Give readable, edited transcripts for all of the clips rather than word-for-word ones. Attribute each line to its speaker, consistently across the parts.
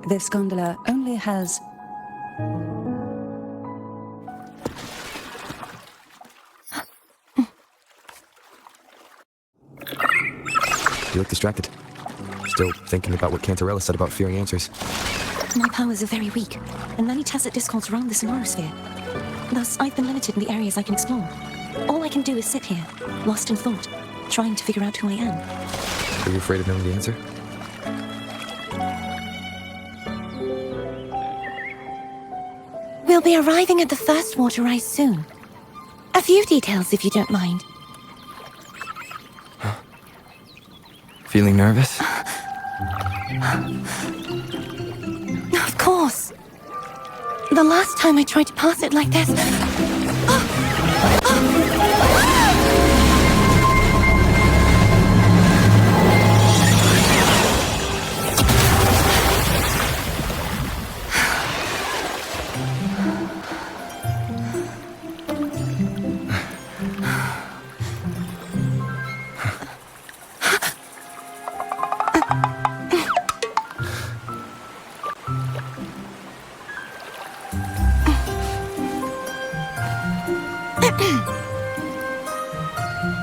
Speaker 1: This gondola only has...
Speaker 2: You look distracted. Still thinking about what Cantarella said about fearing answers.
Speaker 3: My powers are very weak, and many tacit discords roam the sonorosphere. Thus, I've been limited in the areas I can explore. All I can do is sit here, lost in thought, trying to figure out who I am.
Speaker 2: Are you afraid of knowing the answer?
Speaker 3: We'll be arriving at the first water rise soon. A few details, if you don't mind.
Speaker 2: Feeling nervous?
Speaker 3: Of course. The last time I tried to pass it like this...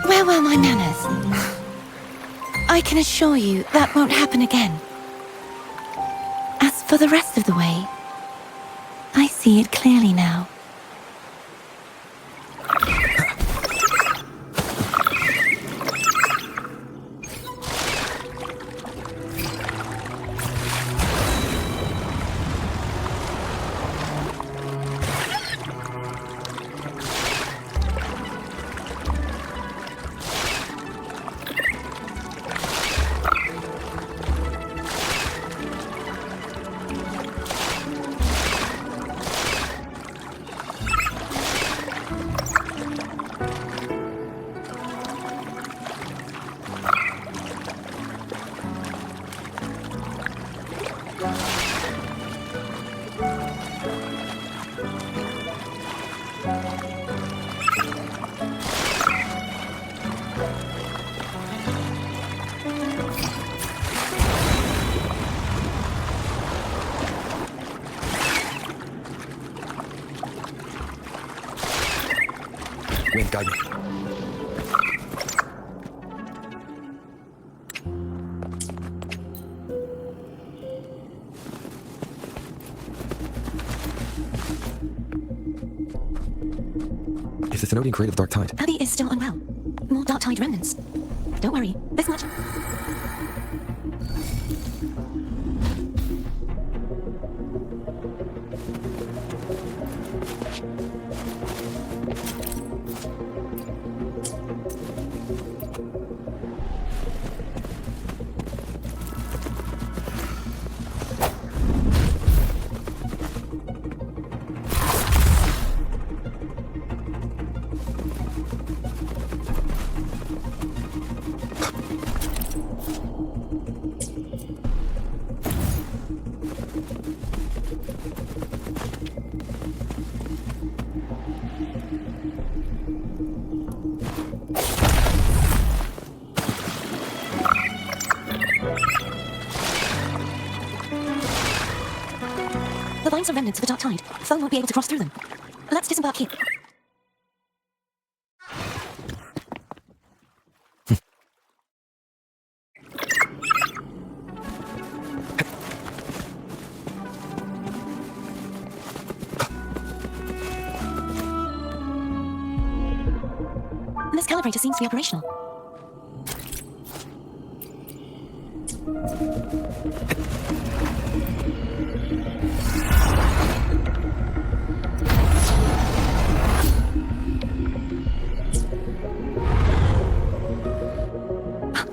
Speaker 3: Where were my manners? I can assure you that won't happen again. As for the rest of the way, I see it clearly now.
Speaker 2: Wind, guide me. Is the Thenodian creative Dark Tide?
Speaker 3: Abby is still unwell. More Dark Tide remnants. Don't worry, this much... The vines are remnants of the Dark Tide. Foe won't be able to cross through them. Let's disembark here. This calibrator seems to be operational.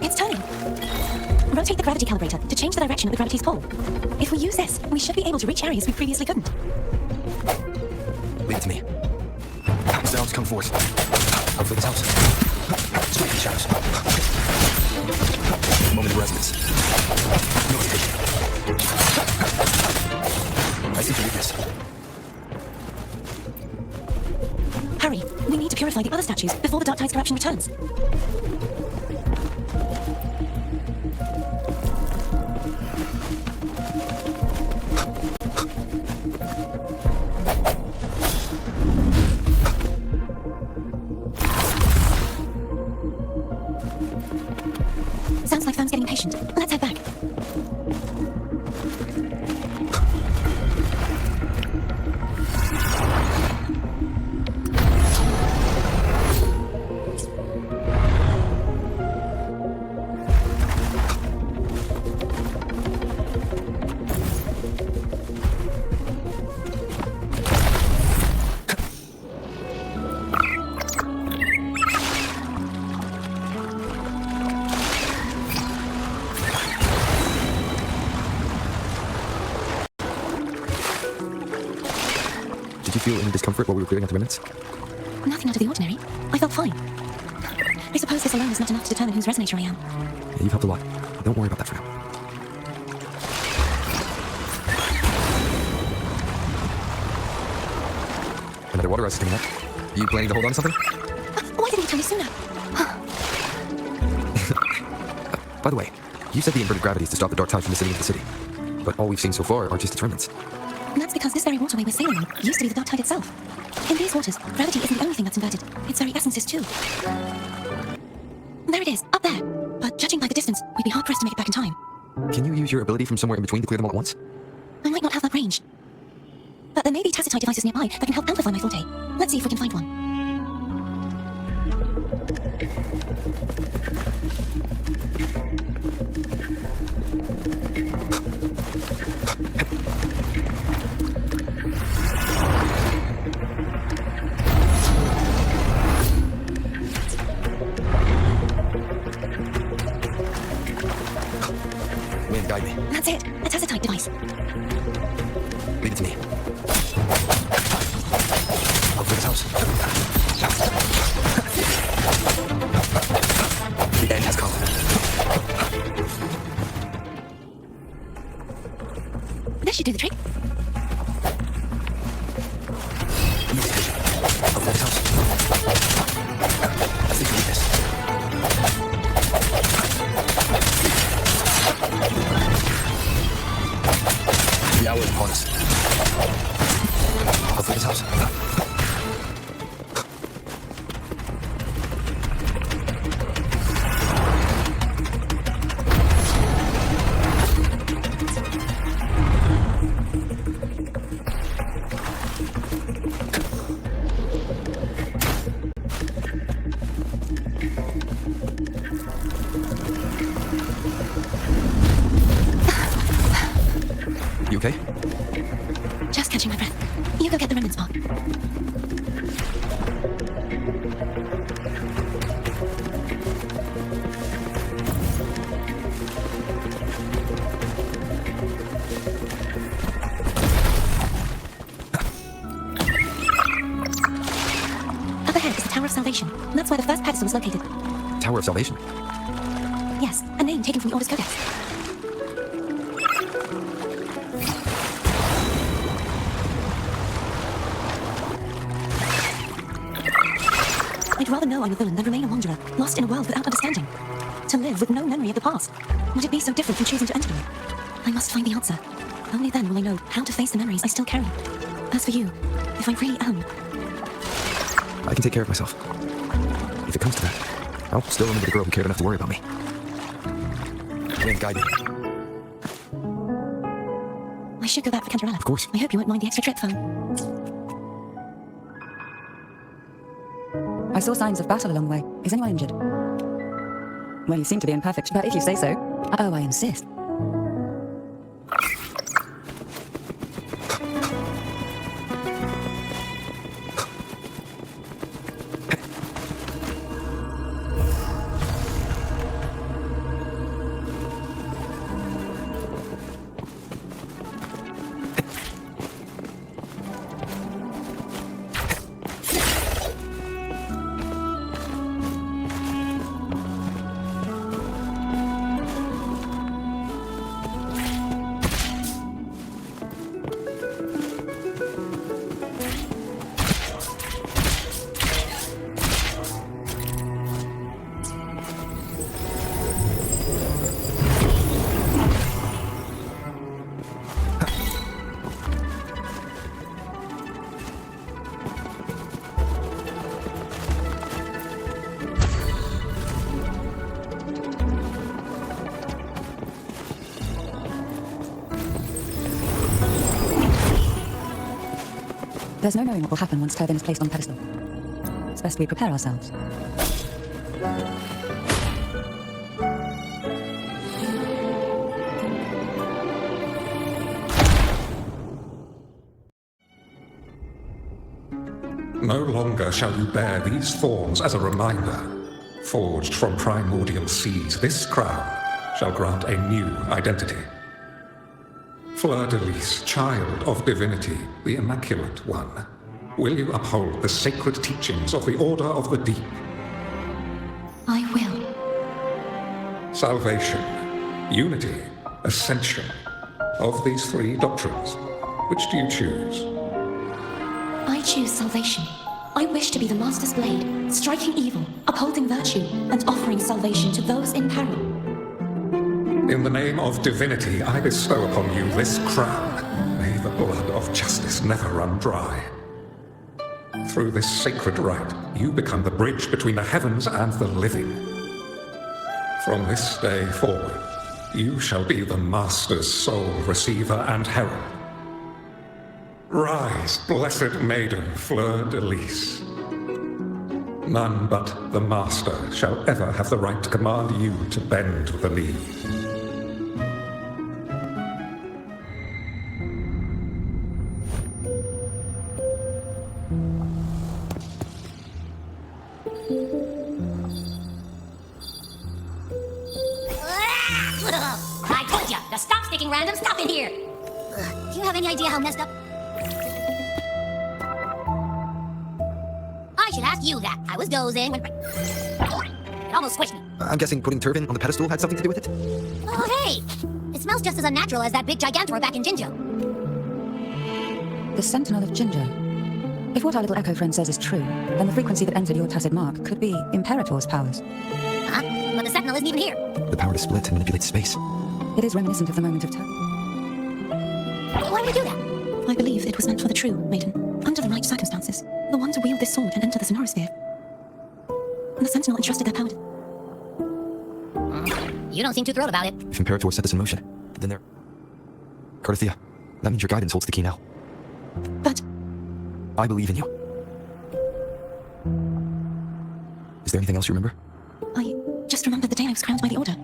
Speaker 3: It's turning. Rotate the gravity calibrator to change the direction of the gravity's pull. If we use this, we should be able to reach areas we previously couldn't.
Speaker 2: Leave it to me. Sounds come forth. Hopefully this helps. Straight in the shadows. Moment of resonance. No hesitation. I see your weakness.
Speaker 3: Hurry, we need to purify the other statues before the Dark Tide's corruption returns.
Speaker 2: Did you feel any discomfort while we were clearing out the remnants?
Speaker 3: Nothing out of the ordinary. I felt fine. I suppose this alone is not enough to determine whose resonator I am.
Speaker 2: Yeah, you've helped a lot. Don't worry about that for now. Another water rise is coming up. You planning to hold on to something?
Speaker 3: Why didn't you tell me sooner?
Speaker 2: By the way, you said the inverted gravity is to stop the dark tide from descending into the city. But all we've seen so far are just its remnants.
Speaker 3: And that's because this very waterway we're sailing on used to be the dark tide itself. In these waters, gravity isn't the only thing that's inverted. Its very essence is too. There it is, up there. But judging by the distance, we'd be hard-pressed to make it back in time.
Speaker 2: Can you use your ability from somewhere in between to clear them all at once?
Speaker 3: I might not have that range. But there may be tacitite devices nearby that can help amplify my forte. Let's see if we can find one.
Speaker 2: Wind, guide me.
Speaker 3: That's it, a tacitite device.
Speaker 2: Leave it to me. I'll clear this house. The end has come.
Speaker 3: This should do the trick.
Speaker 2: I'll clear this house. I think we need this. The hour is upon us. I'll clear this house. You okay?
Speaker 3: Just catching my breath. You go get the remnants part. Up ahead is the Tower of Salvation. That's where the first pedestal was located.
Speaker 2: Tower of Salvation.
Speaker 3: Yes, a name taken from the Order's Codex. I'd rather know I'm a villain than remain a wanderer, lost in a world without understanding. To live with no memory of the past. Would it be so different from choosing to enter them? I must find the answer. Only then will I know how to face the memories I still carry. As for you, if I really am...
Speaker 2: I can take care of myself. If it comes to that, I'll still remember the girl who cared enough to worry about me. Wind, guide me.
Speaker 3: I should go back for Cantarella.
Speaker 2: Of course.
Speaker 3: I hope you won't mind the extra trip phone.
Speaker 1: I saw signs of battle along the way. Is anyone injured? Well, you seem to be imperfect, but if you say so. Oh, I insist. There's no knowing what will happen once Turbin is placed on the pedestal. It's best we prepare ourselves.
Speaker 4: No longer shall you bear these thorns as a reminder. Forged from primordial seeds, this crown shall grant a new identity. Fleur de Lis, child of divinity, the Immaculate One, Will you uphold the sacred teachings of the Order of the Deep?
Speaker 3: I will.
Speaker 4: Salvation, unity, ascension. Of these three doctrines, which do you choose?
Speaker 3: I choose salvation. I wish to be the Master's blade, striking evil, upholding virtue, and offering salvation to those in peril.
Speaker 4: In the name of divinity, I bestow upon you this crown. May the blood of justice never run dry. Through this sacred rite, you become the bridge between the heavens and the living. From this day forward, you shall be the Master's sole receiver and herald. Rise, blessed maiden, fleur-de-lis. None but the Master shall ever have the right to command you to bend the knee.
Speaker 5: I told you to stop sticking random stuff in here. Do you have any idea how messed up? I should ask you that. I was dozing when it almost squished me.
Speaker 2: I'm guessing putting Turvin on the pedestal had something to do with it?
Speaker 5: Oh, hey! It smells just as unnatural as that big Gigantor back in Jinjo.
Speaker 1: The Sentinel of Ginger. If what our little echo friend says is true, then the frequency that entered your tacit mark could be Imperator's powers.
Speaker 5: Huh? But the Sentinel isn't even here.
Speaker 2: The power to split and manipulate space.
Speaker 1: It is reminiscent of the moment of time.
Speaker 5: Why would he do that?
Speaker 3: I believe it was meant for the true, maiden. Under the right circumstances. The one to wield this sword and enter the Sonorosphere. And the Sentinel entrusted their power to...
Speaker 5: You don't seem too thrilled about it.
Speaker 2: If Imperator set this in motion, then they're... Cardathea, that means your guidance holds the key now.
Speaker 3: But...
Speaker 2: I believe in you. Is there anything else you remember?
Speaker 3: I just remembered the day I was crowned by the Order.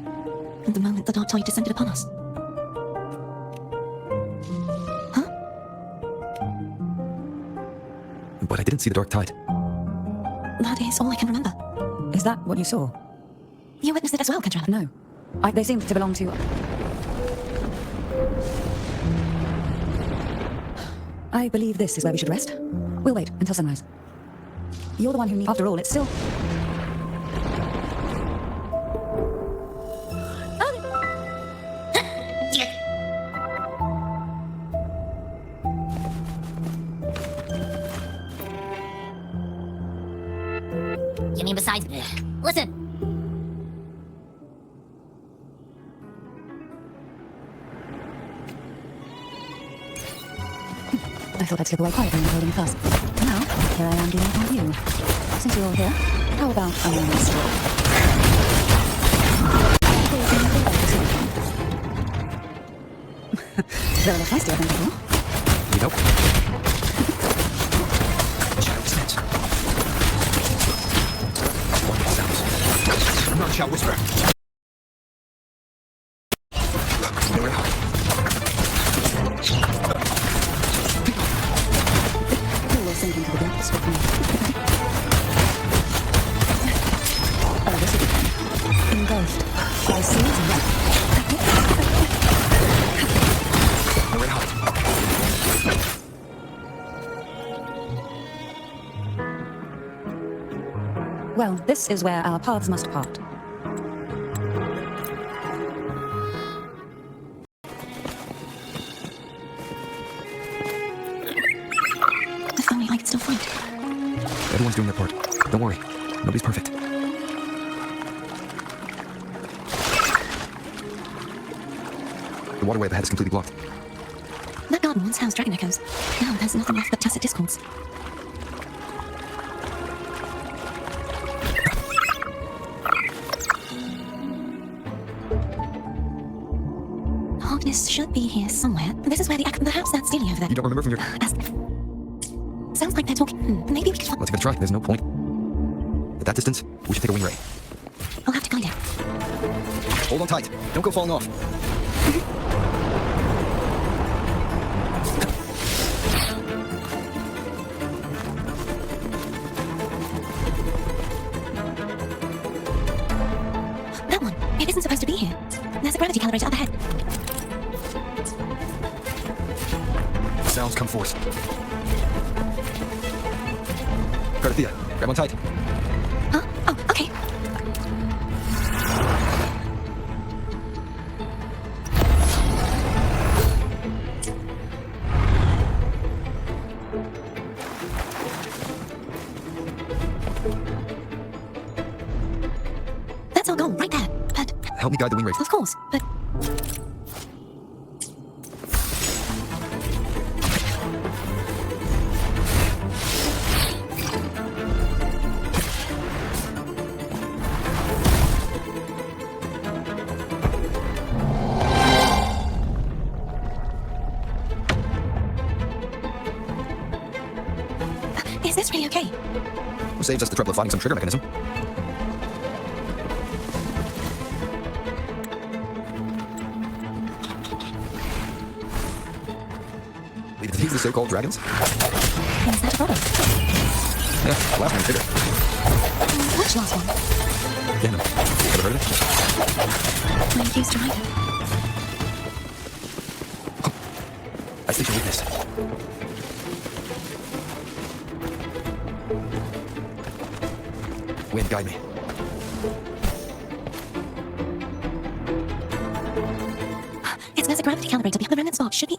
Speaker 3: And the moment the dark tide descended upon us. Huh?
Speaker 2: But I didn't see the dark tide.
Speaker 3: That is all I can remember.
Speaker 1: Is that what you saw?
Speaker 3: You witnessed it as well, Kendra.
Speaker 1: No. They seemed to belong to... I believe this is where we should rest. We'll wait until sunrise. You're the one who needs... After all, it's still...
Speaker 5: You mean besides... Listen!
Speaker 1: I thought I'd slip away quietly and holding a class. Now, here I am dealing with you. Since you're all here, how about a moment's stroll? Very much nice to have before.
Speaker 2: You know? Shadow sense. Wonderful sounds. I'm not a shout whisperer. Nowhere to hide.
Speaker 1: You will sink into the depths with me. Oh, this is it. Engulfed by seas and wrath.
Speaker 2: Nowhere to hide.
Speaker 1: Well, this is where our paths must part.
Speaker 3: If only I could still fight.
Speaker 2: Everyone's doing their part. Don't worry. Nobody's perfect. The waterway up ahead is completely blocked.
Speaker 3: That garden once housed dragon echoes. Now there's nothing left but tacit discords. Harkness should be here somewhere. This is where the house that's stealing over there.
Speaker 2: You don't remember from your...
Speaker 3: Sounds like they're talking. Maybe we could...
Speaker 2: Let's give it a try. There's no point. At that distance, we should take a wing ray.
Speaker 3: I'll have to guide it.
Speaker 2: Hold on tight. Don't go falling off.
Speaker 3: That one. It isn't supposed to be here. There's a gravity calibrator up ahead.
Speaker 2: Sounds come forth. Carthea, grab on tight.
Speaker 3: Huh? Oh, okay. That's our goal, right there. But,
Speaker 2: Help me guide the wing race.
Speaker 3: of course, but... Is this really okay?
Speaker 2: It saves us the trouble of finding some trigger mechanism. Leave the so-called dragons?
Speaker 3: Is that a problem?
Speaker 2: Yeah, the last one's bigger.
Speaker 3: Which last one?
Speaker 2: Ganon. Ever heard of it?
Speaker 3: I used to write it.
Speaker 2: I see your weakness. Wind, guide me.
Speaker 3: There's a gravity calibrator behind the remnant spot. Should we...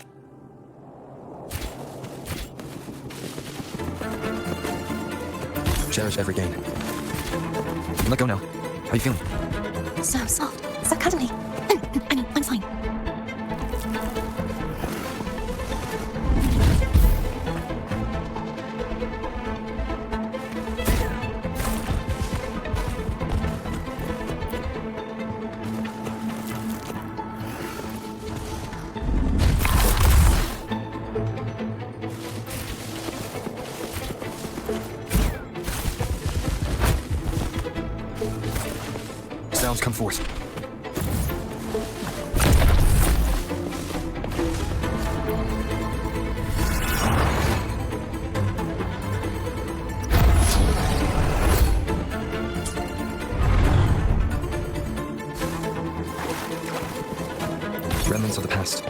Speaker 2: Cherish every gain. You can let go now. How you feeling?
Speaker 3: So soft. So cuddly. I mean, I'm fine.
Speaker 2: Sounds come forth. Remnants of the past.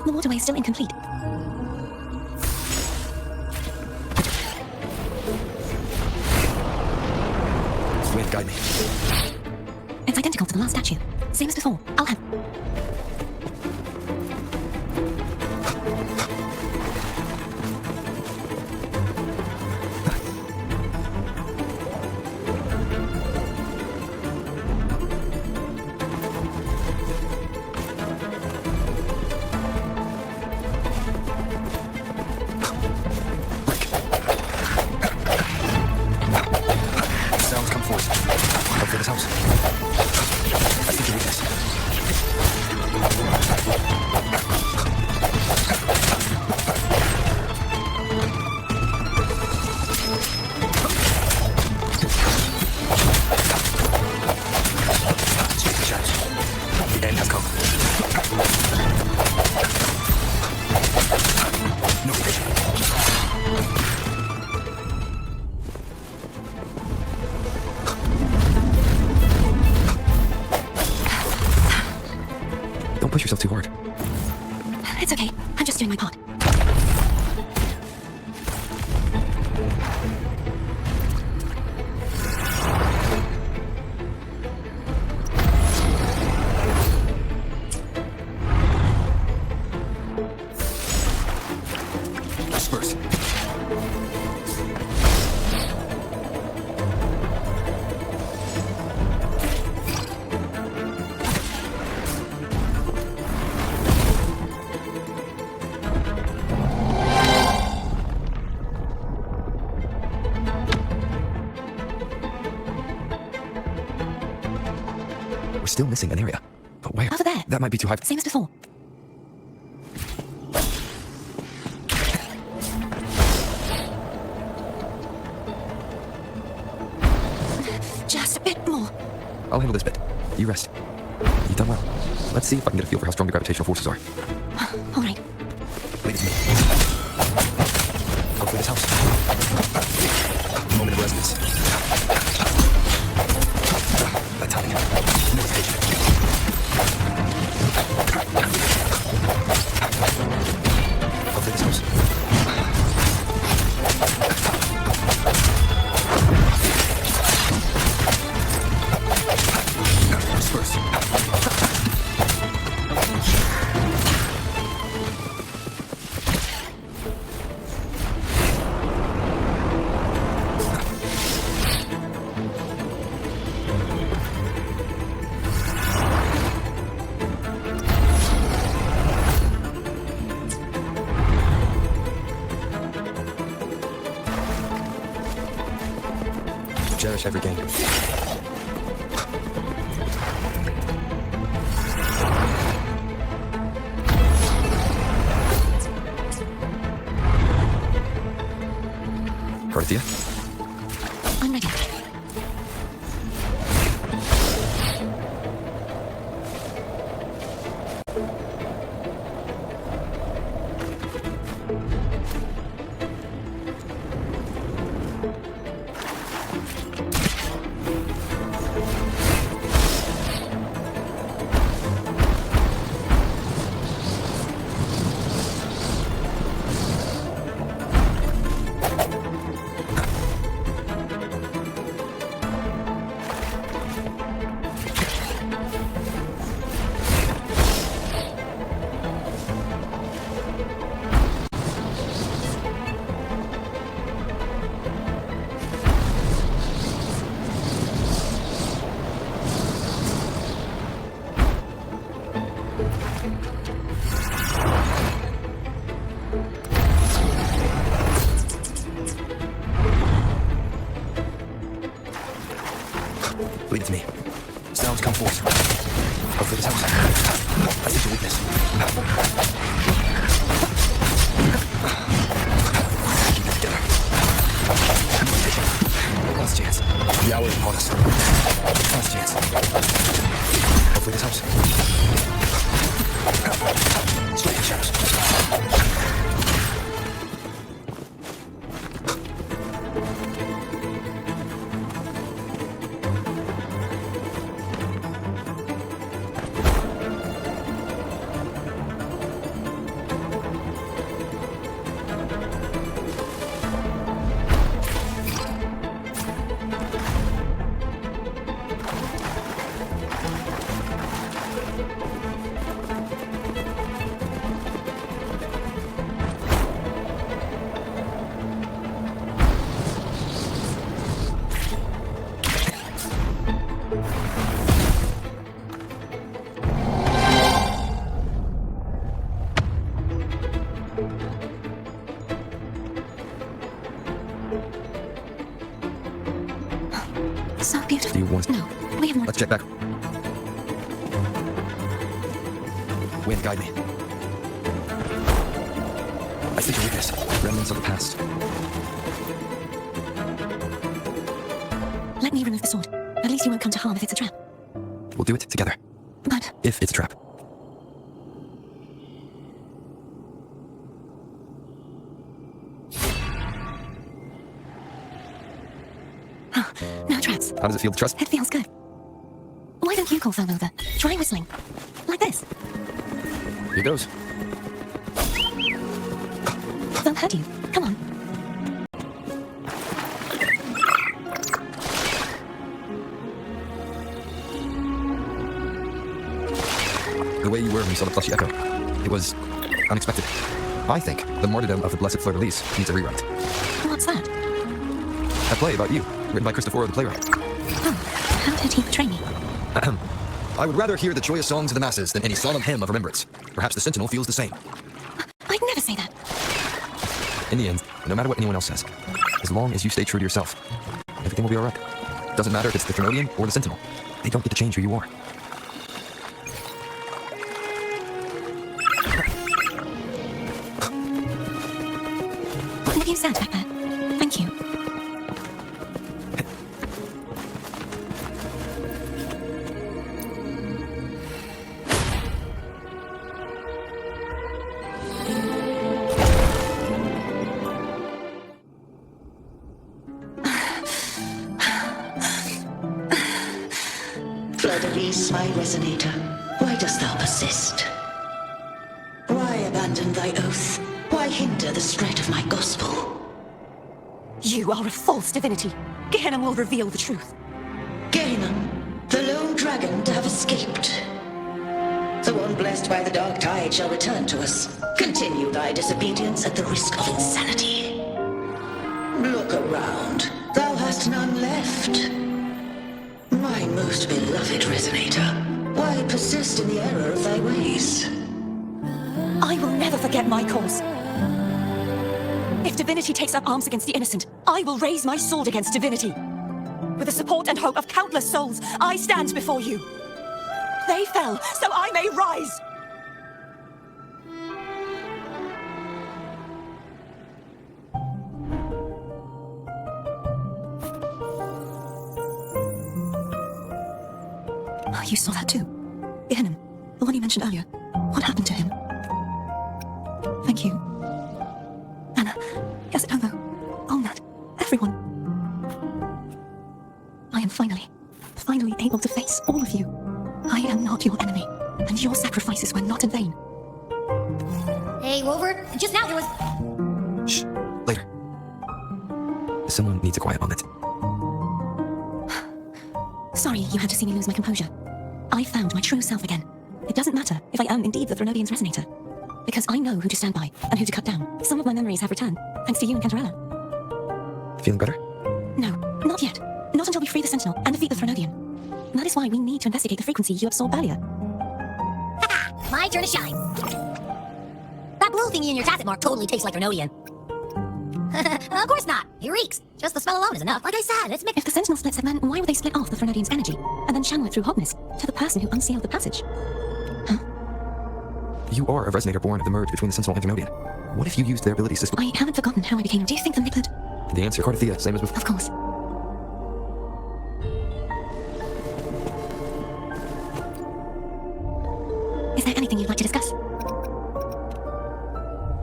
Speaker 3: The waterway is still incomplete.
Speaker 2: Wind, guide me.
Speaker 3: It's identical to the last statue. Same as before. I'll have...
Speaker 2: Sounds come forth. Help for this house. I see your weakness. Chase the shadows. The end has come. No vision. Don't push yourself too hard.
Speaker 3: It's okay. I'm just doing my part.
Speaker 2: Disperse. We're still missing an area. But where?
Speaker 3: Over there.
Speaker 2: That might be too high.
Speaker 3: Same as before. Just a bit more.
Speaker 2: I'll handle this bit. You rest. You've done well. Let's see if I can get a feel for how strong the gravitational forces are.
Speaker 3: All right.
Speaker 2: Leave it to me. this house. Moment of resonance. That timing. Meditation. Hopefully this house. Disperse. Cherish every game. Parthia?
Speaker 3: I'm ready.
Speaker 2: Lead it to me. Sounds come forth. Hopefully this house. I sense your weakness. Keep it together. Last chance. The hour is upon us. Last chance. Hopefully this house. Straight in shadows.
Speaker 3: So beautiful.
Speaker 2: Do you want...
Speaker 3: No, we have more.
Speaker 2: Let's check back. Wind, guide me. I see your weakness. Remnants of the past.
Speaker 3: Let me remove the sword. At least you won't come to harm if it's a trap.
Speaker 2: We'll do it together.
Speaker 3: But
Speaker 2: If it's a trap.
Speaker 3: no traps.
Speaker 2: How does it feel to trust?
Speaker 3: It feels good. Why don't you call Phil over? Try whistling. Like this.
Speaker 2: Here goes.
Speaker 3: They'll hurt you. Come on.
Speaker 2: The way you were when you saw the plushy echo. It was unexpected. I think the martyrdom of the Blessed Fleur-de-Lis needs a rewrite.
Speaker 3: What's that?
Speaker 2: A play about you, written by Christopher the playwright.
Speaker 3: Oh, how did he betray me?
Speaker 2: I would rather hear the joyous songs of the masses than any solemn hymn of remembrance. Perhaps the Sentinel feels the same.
Speaker 3: I'd never say that.
Speaker 2: In the end, no matter what anyone else says, as long as you stay true to yourself, everything will be alright. Doesn't matter if it's the Trinodian or the Sentinel. They don't get to change who you are.
Speaker 3: What you said back there. Thank you.
Speaker 6: peace, my resonator? Why dost thou persist? Why abandon thy oath? Why hinder the spread of my gospel?
Speaker 3: You are a false divinity. Gehenna will reveal the truth.
Speaker 6: Gehenna, the lone dragon to have escaped. The one blessed by the dark tide shall return to us. Continue thy disobedience at the risk of insanity. Look around. Thou hast none left. My most beloved resonator, why persist in the error of thy ways?
Speaker 3: I will never forget my cause. If divinity takes up arms against the innocent, I will raise my sword against divinity. With the support and hope of countless souls, I stand before you. They fell, so I may rise! You saw that too? Gehenna, the one you mentioned earlier. What happened to him? Thank you. Anna, Yasutomo, Olnat, everyone. I am finally able to face all of you. I am not your enemy, and your sacrifices were not in vain.
Speaker 5: Hey, Wolver, just now there was...
Speaker 2: Shh. Later. Someone needs a quiet moment.
Speaker 3: Sorry you had to see me lose my composure. I found my true self again. It doesn't matter if I am indeed the Threnodian's resonator. Because I know who to stand by and who to cut down. Some of my memories have returned, thanks to you and Cantarella.
Speaker 2: Feeling better?
Speaker 3: No, not yet. Not until we free the Sentinel and defeat the Threnodian. That is why we need to investigate the frequency you absorbed earlier.
Speaker 5: Ha! My turn to shine. That blue thingy in your cassette mark totally tastes like Threnodian. Of course not. He reeks. Just the smell alone is enough. Like I said, it's
Speaker 3: If the Sentinel splits it, then why would they split off the Threnodian's energy and then channel it through hotness to the person who unsealed the passage?
Speaker 2: You are a resonator born of the merge between the Sentinel and Thermodian. What if you used their abilities to split?
Speaker 3: I haven't forgotten how I became. Do you think the Niblid?
Speaker 2: The answer, Cardathea, same as with...
Speaker 3: Of course. Is there anything you'd like to discuss?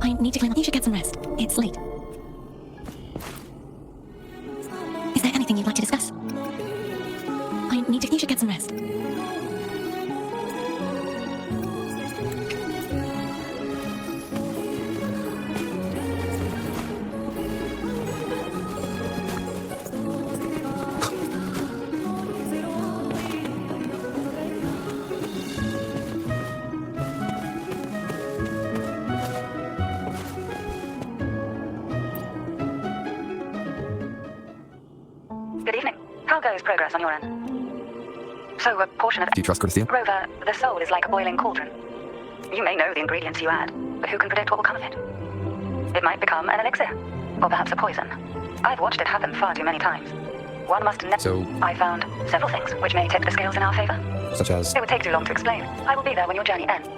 Speaker 3: I need to climb up. You should get some rest. It's late. Is there anything you'd like to discuss? You should get some rest.
Speaker 1: Good evening. How goes progress on your end? So, a portion of...
Speaker 2: Do you trust Cardathea?
Speaker 1: Rover, the soul is like a boiling cauldron. You may know the ingredients you add, but who can predict what will come of it? It might become an elixir, or perhaps a poison. I've watched it happen far too many times. One must never...
Speaker 2: So...
Speaker 1: I found several things which may tip the scales in our favor.
Speaker 2: Such as...
Speaker 1: It would take too long to explain. I will be there when your journey ends.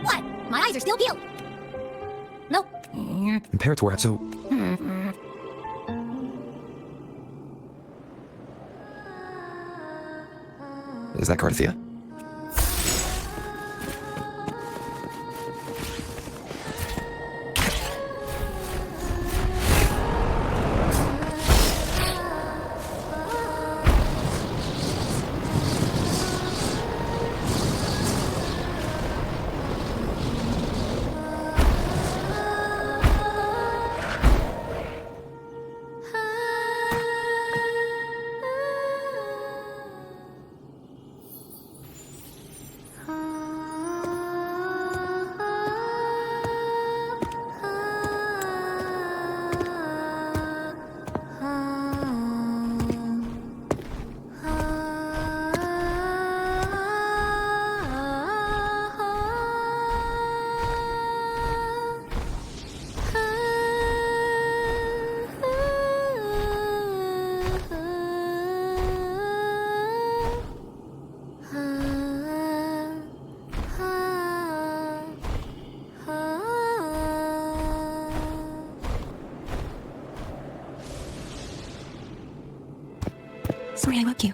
Speaker 5: What? My eyes are still peeled. Nope.
Speaker 2: Imperator, so... Is that Cardathea?
Speaker 3: Sorry I woke you.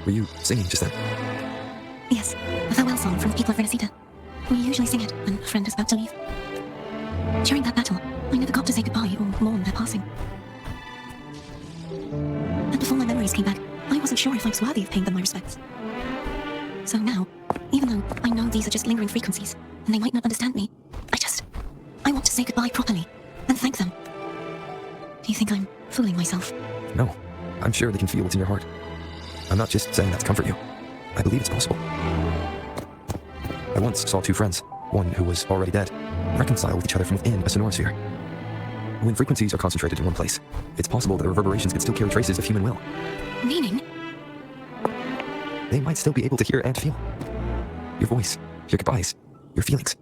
Speaker 2: Were you singing just then?
Speaker 3: Yes, a farewell song from the people of Renacita. We usually sing it when a friend is about to leave. During that battle, I never got to say goodbye or mourn their passing. And before my memories came back, I wasn't sure if I was worthy of paying them my respects. So now, even though I know these are just lingering frequencies, and they might not understand me, I want to say goodbye properly, and thank them. Do you think I'm fooling myself?
Speaker 2: No, I'm sure they can feel what's in your heart. I'm not just saying that to comfort you. I believe it's possible. I once saw two friends, one who was already dead, reconcile with each other from within a sonorosphere. When frequencies are concentrated in one place, it's possible that the reverberations can still carry traces of human will.
Speaker 3: Meaning?
Speaker 2: They might still be able to hear and feel. Your voice, your goodbyes, your feelings.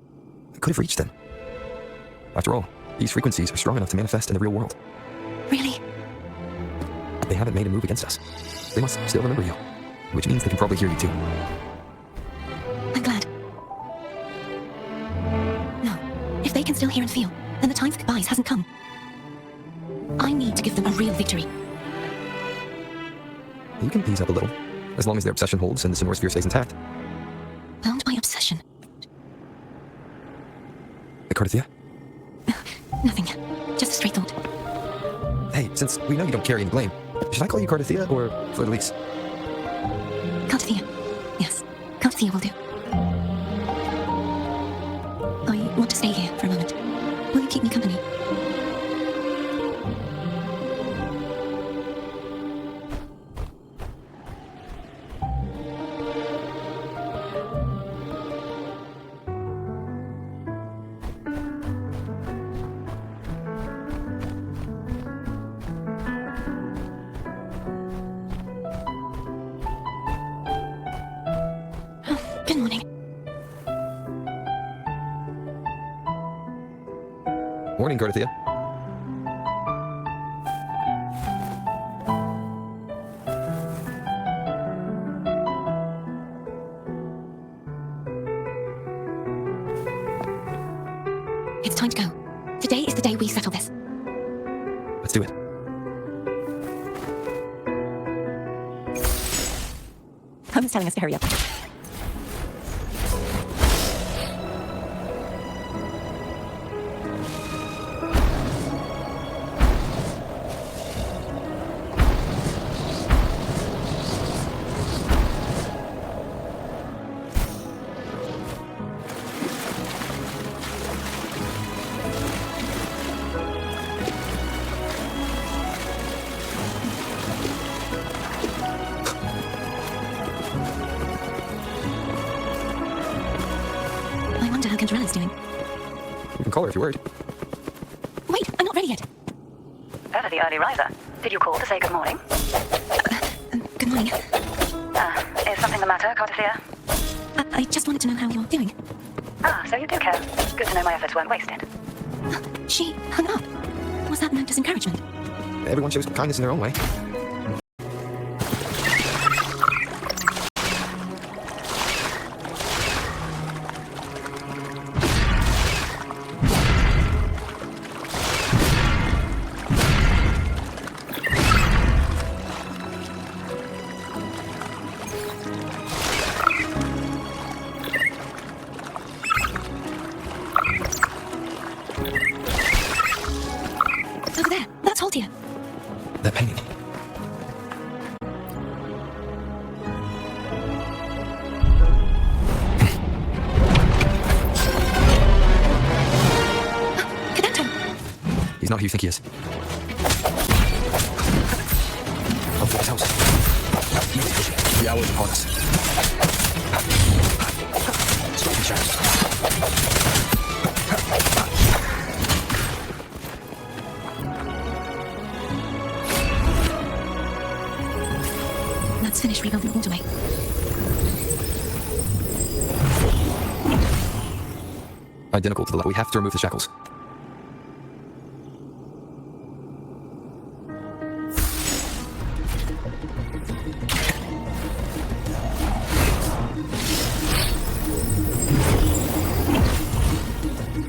Speaker 2: I could have reached them. After all, these frequencies are strong enough to manifest in the real world.
Speaker 3: Really?
Speaker 2: They haven't made a move against us. They must still remember you, which means they can probably hear you too.
Speaker 3: I'm glad. No, if they can still hear and feel, then the time for goodbyes hasn't come. I need to give them a real victory.
Speaker 2: You can ease up a little, as long as their obsession holds and the sonorosphere stays intact.
Speaker 3: Bound by obsession?
Speaker 2: Cardathia?
Speaker 3: Nothing. Just a straight thought.
Speaker 2: Hey, since we know you don't carry any blame, should I call you Cardathia or Fleur-de-Lis?
Speaker 3: Cardathia. Yes, Cardathia will do. I want to stay here for a moment. Will you keep me company? Good morning.
Speaker 2: Morning, Cardathia.
Speaker 3: It's time to go. Today is the day we settle this.
Speaker 2: Let's do it.
Speaker 3: Home's telling us to hurry up. I wonder how Cantarella's doing.
Speaker 2: You can call her if you're worried.
Speaker 3: Wait, I'm not ready yet.
Speaker 1: Ever the early riser. Did you call to say good morning?
Speaker 3: Good morning.
Speaker 1: Is something the matter, Cardathia?
Speaker 3: I just wanted to know how you're doing.
Speaker 1: So you do care. Good to know my efforts weren't wasted.
Speaker 3: She hung up. Was that meant as encouragement?
Speaker 2: Everyone shows kindness in their own way.
Speaker 3: Over there. That's Haltia.
Speaker 2: That painting.
Speaker 3: Cadento!
Speaker 2: He's not who you think he is. I'll fill his house. No vision. The hour is upon us. Smoke and shadows.
Speaker 3: Let's finish rebuilding the waterway.
Speaker 2: Identical to the level. We have to remove the shackles.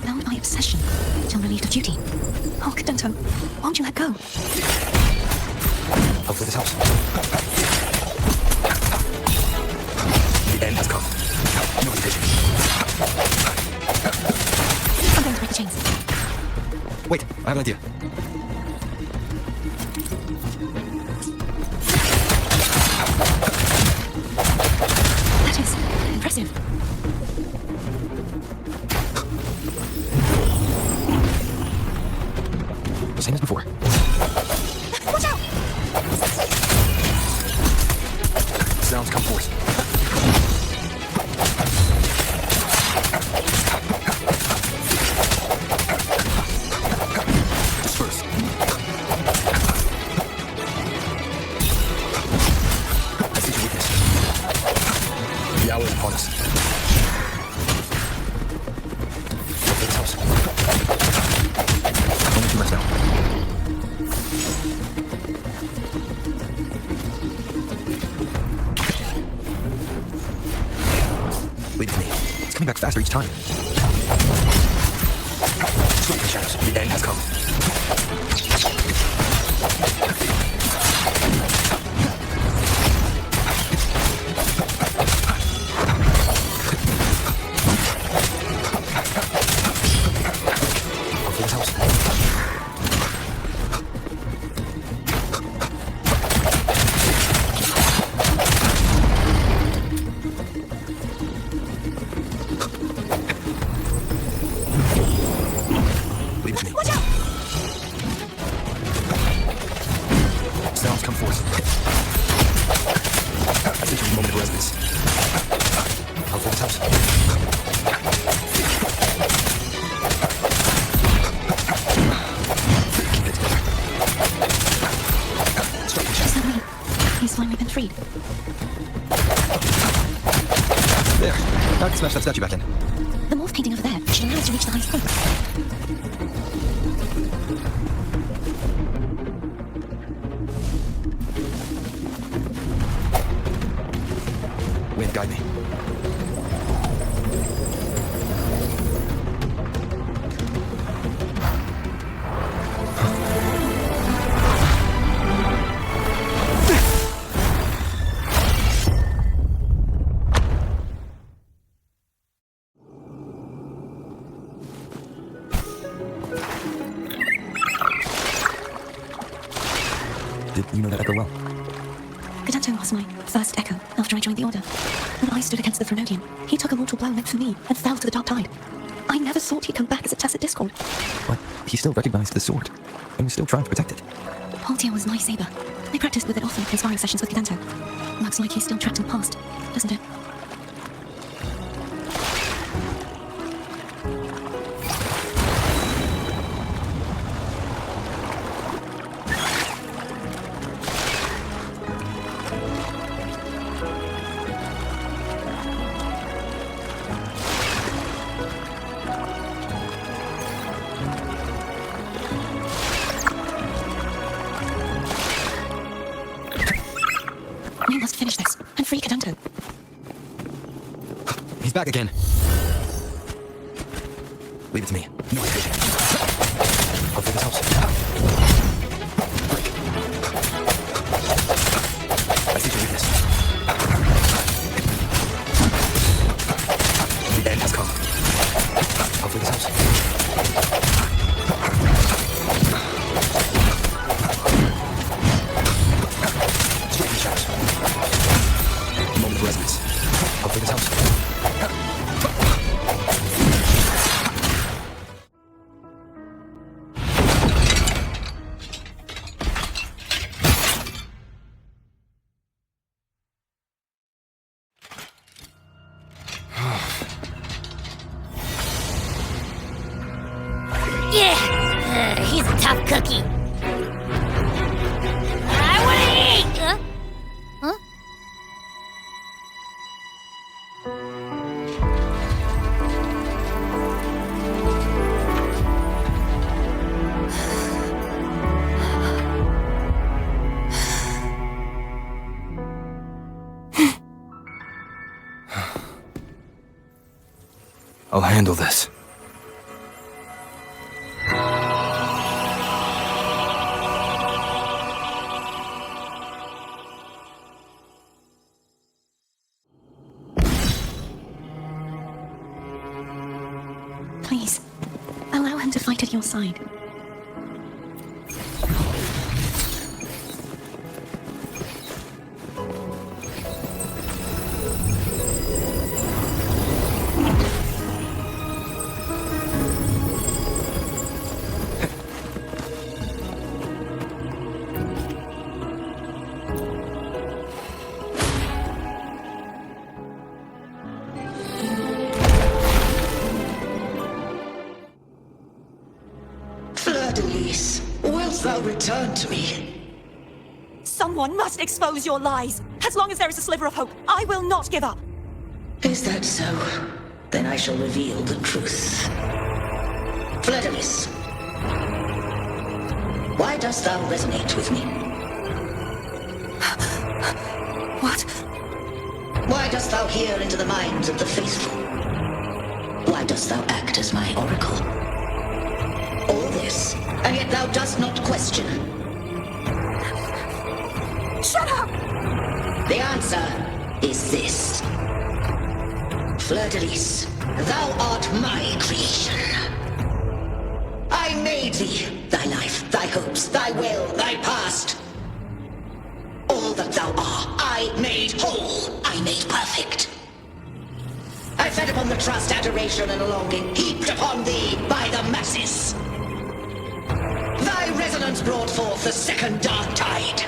Speaker 3: Bound by obsession, till relieved of duty. Oh, Cadento, won't you let go?
Speaker 2: I'll fill this house. The end has come. No division.
Speaker 3: I'm going to break the chains.
Speaker 2: Wait, I have an idea.
Speaker 3: That is impressive.
Speaker 2: Same as before.
Speaker 3: Watch out!
Speaker 2: Sounds come forth. Disperse. I see your weakness. The hour is upon us. Look for this house. Only 2 months now. Leave it to me. It's coming back faster each time. Sweep the shadows. The end has come. Go for this house. Leave it to me.
Speaker 3: Watch out!
Speaker 2: Sounds come forth. I sense a moment of resonance. I'll for this house. Keep it together. Strike the chest.
Speaker 3: So wait, he's finally been freed.
Speaker 2: There. Now I can smash that statue back in.
Speaker 3: The morph painting over there should allow us to reach the highest point.
Speaker 2: Wind, guide me. Did you know that echo well?
Speaker 3: Gadanto was my first echo after I joined the Order. When I stood against the Thronodian, he took a mortal blow meant for me and fell to the Dark Tide. I never thought he'd come back as a tacit discord.
Speaker 2: But he still recognized the sword and was still trying to protect it.
Speaker 3: Paltia was my saber. I practiced with it often in sparring sessions with Gadanto. Looks like he's still trapped in the past, doesn't it? We must finish this and free Gadanto.
Speaker 2: He's back again. Leave it to me. No hesitation. I'll for this house. Break. I see your weakness. The end has come. I'll for this house. Straight in the shadows. Moment of resonance. I'll for this house.
Speaker 5: Yeah, he's a tough cookie. I wanna eat! Huh?
Speaker 2: I'll handle this.
Speaker 3: your side.
Speaker 6: Fleur-de-Lis, wilt thou return to me?
Speaker 3: Someone must expose your lies. As long as there is a sliver of hope, I will not give up.
Speaker 6: Is that so? Then I shall reveal the truth. Fleur-de-Lis, why dost thou resonate with me?
Speaker 3: What?
Speaker 6: Why dost thou hear into the minds of the faithful? Why dost thou act as my oracle? All this, and yet thou dost not question.
Speaker 3: Shut up!
Speaker 6: The answer is this. Fleur-de-Lis, thou art my creation. I made thee, thy life, thy hopes, thy will, thy past. All that thou art, I made whole, I made perfect. I fed upon the trust, adoration, and longing heaped upon thee by the masses. Thy resonance brought forth the second dark tide.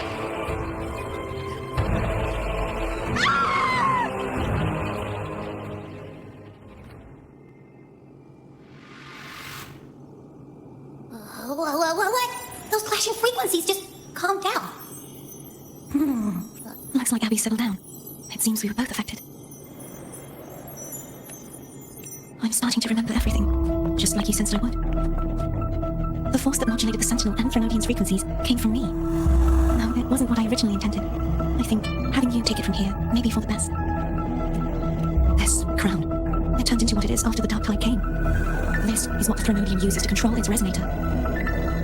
Speaker 5: What? Those clashing frequencies just calmed down.
Speaker 3: Looks like Abby settled down. It seems we were both affected. I'm starting to remember everything, just like you sensed I would. The force that modulated the Sentinel and Threnodian's frequencies came from me. No, it wasn't what I originally intended. I think having you take it from here may be for the best. This crown, it turned into what it is after the Dark Tide came. This is what the Threnodian uses to control its resonator.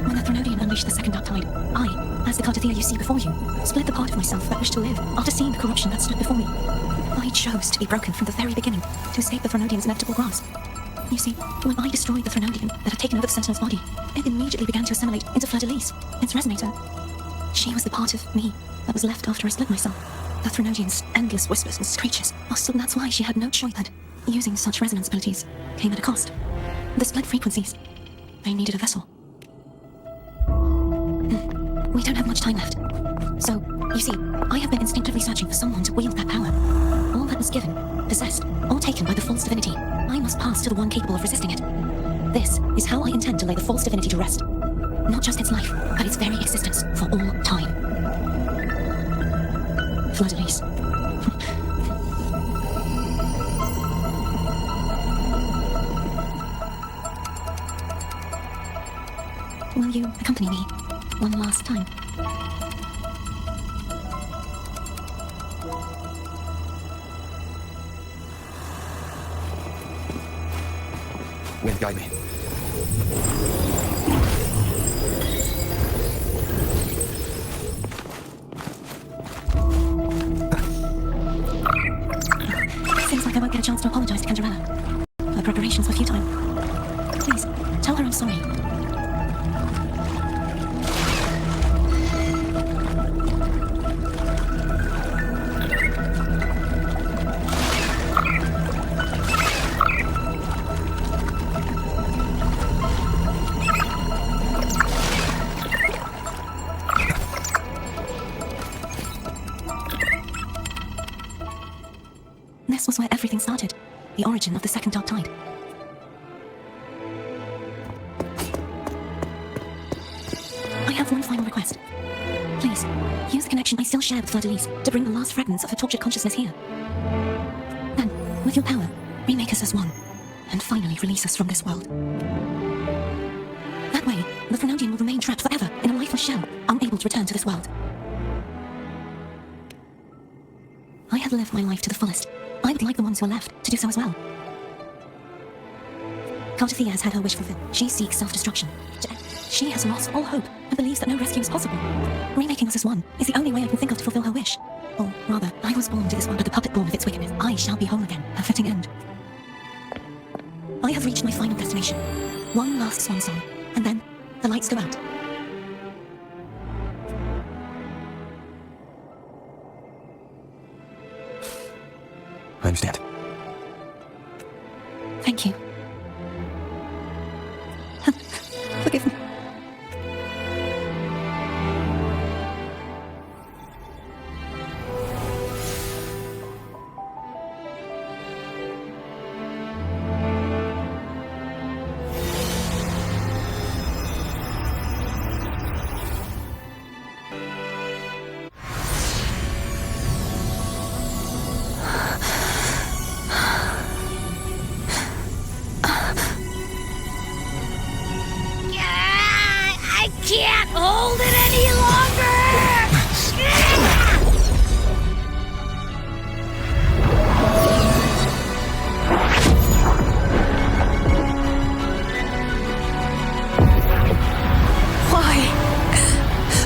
Speaker 3: When the Threnodian unleashed the second Dark Tide, I, as the Cartothea you see before you, split the part of myself that wished to live after seeing the corruption that stood before me. I chose to be broken from the very beginning to escape the Threnodian's inevitable grasp. You see, when I destroyed the Threnodian that had taken over the Sentinel's body, it immediately began to assimilate into Fleur-de-Lis, its resonator. She was the part of me that was left after I split myself. The Threnodian's endless whispers and screeches. So that's why she had no choice that using such resonance abilities came at a cost. The split frequencies. They needed a vessel. We don't have much time left. So, you see, I have been instinctively searching for someone to wield that power. All that was given, possessed, or taken by the false divinity, I must pass to the one capable of resisting it. This is how I intend to lay the false divinity to rest. Not just its life, but its very existence for all time. Fleur-de-Lis. Will you accompany me one last time?
Speaker 2: Wind, guide me.
Speaker 3: Seems like I won't get a chance to apologize to Canderella. Her preparations were futile. Please, tell her I'm sorry. This was where everything started. The origin of the second Dark Tide. I have one final request. Please, use the connection I still share with Fleur-de-Lis to bring the last fragments of her tortured consciousness here. Then, with your power, remake us as one, and finally release us from this world. That way, the Threnodian will remain trapped forever in a lifeless shell, unable to return to this world. I have lived my life to the fullest. I would like the ones who are left to do so as well. Cartothea has had her wish fulfilled. She seeks self-destruction. She has lost all hope and believes that no rescue is possible. Remaking us as one is the only way I can think of to fulfill her wish. Or rather, I was born to this world but the puppet born of its wickedness. I shall be whole again, a fitting end. I have reached my final destination. One last swan song, and the lights go out.
Speaker 2: I understand.
Speaker 3: Thank you. Forgive me.
Speaker 5: I can't hold it any longer!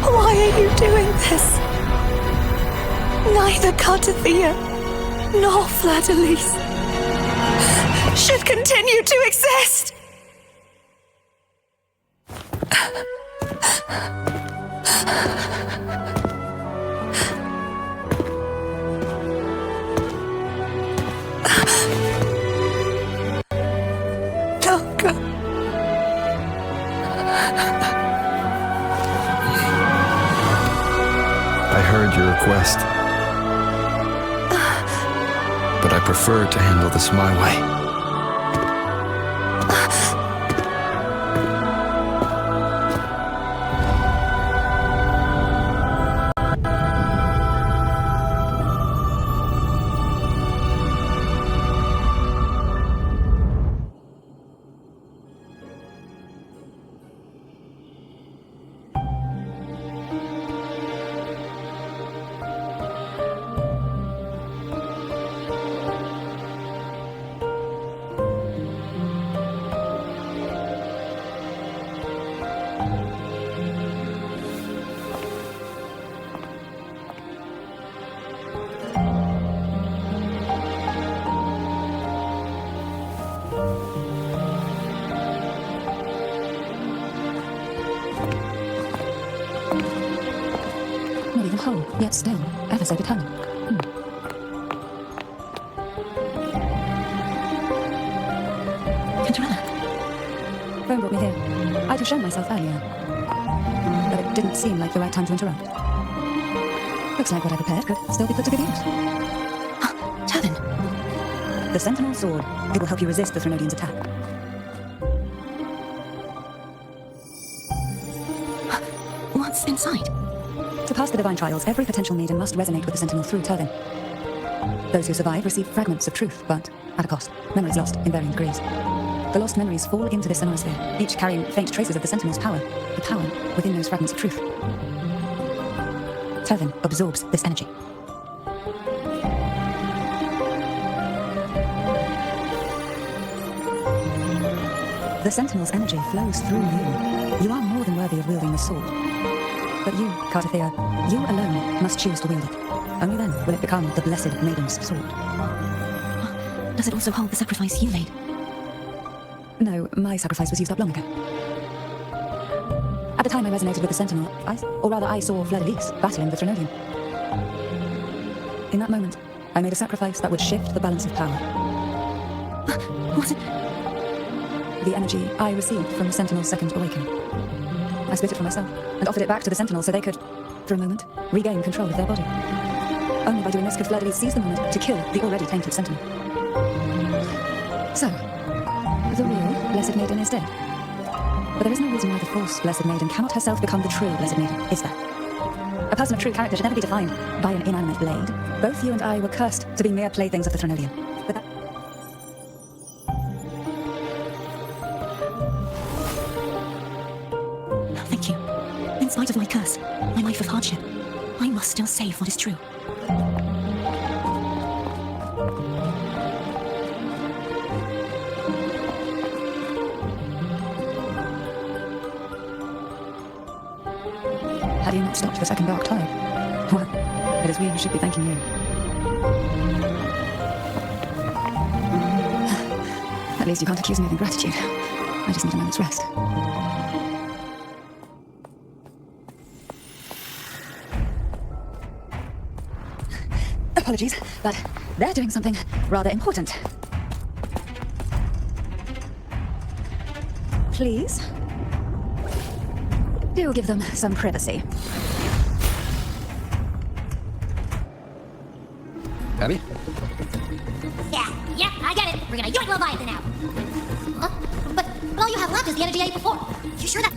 Speaker 3: Why are you doing this? Neither Cartathea nor Fladalise should continue to exist! Don't go.
Speaker 2: I heard your request. But I prefer to handle this my way.
Speaker 3: Not even whole, yet still, ever so determined. Cinderella. Rome brought me here. I'd have shown myself earlier. But it didn't seem like the right time to interrupt. Looks like what I prepared could still be put to good use. Tavin. The Sentinel Sword. It will help you resist the Threnodian's attack. What's inside? To pass the divine trials, every potential maiden must resonate with the Sentinel through Turvin. Those who survive receive fragments of truth, but at a cost. Memories lost in varying degrees. The lost memories fall into this sonosphere, each carrying faint traces of the Sentinel's power, the power within those fragments of truth. Turvin absorbs this energy. The Sentinel's energy flows through you. You are more than worthy of wielding the sword. But you, Cartathea, you alone must choose to wield it. Only then will it become the Blessed Maiden's sword. Does it also hold the sacrifice you made? No, my sacrifice was used up long ago. At the time I resonated with the Sentinel, I saw Fladalise battling the Threnodian. In that moment, I made a sacrifice that would shift the balance of power. Was it? The energy I received from the Sentinel's second awakening. I split it from myself and offered it back to the Sentinel so they could, for a moment, regain control of their body. Only by doing this could Fladalise seize the moment to kill the already tainted Sentinel. So, the real Blessed Maiden is dead. But there is no reason why the false Blessed Maiden cannot herself become the true Blessed Maiden, is there? A person of true character should never be defined by an inanimate blade. Both you and I were cursed to be mere playthings of the Threnodian. But that... Thank you. In spite of my curse, my life of hardship, I must still save what is true. Had you not stopped the second dark tide? Well, it is we who should be thanking you. At least you can't accuse me of ingratitude. I just need a moment's rest.
Speaker 7: Apologies, but they're doing something rather important. Please, do give them some privacy.
Speaker 2: Abby?
Speaker 5: Yeah, I get it. We're gonna yoink Leviathan out. Huh? But all you have left is the energy 8 before. You sure that...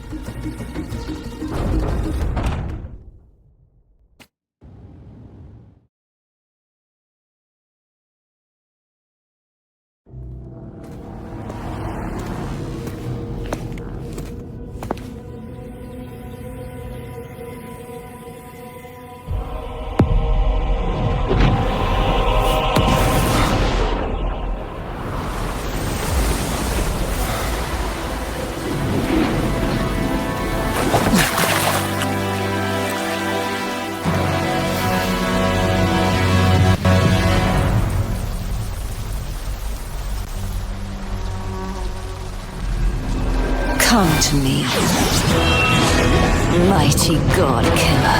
Speaker 3: Come to me, mighty god killer.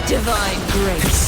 Speaker 3: Divine grace.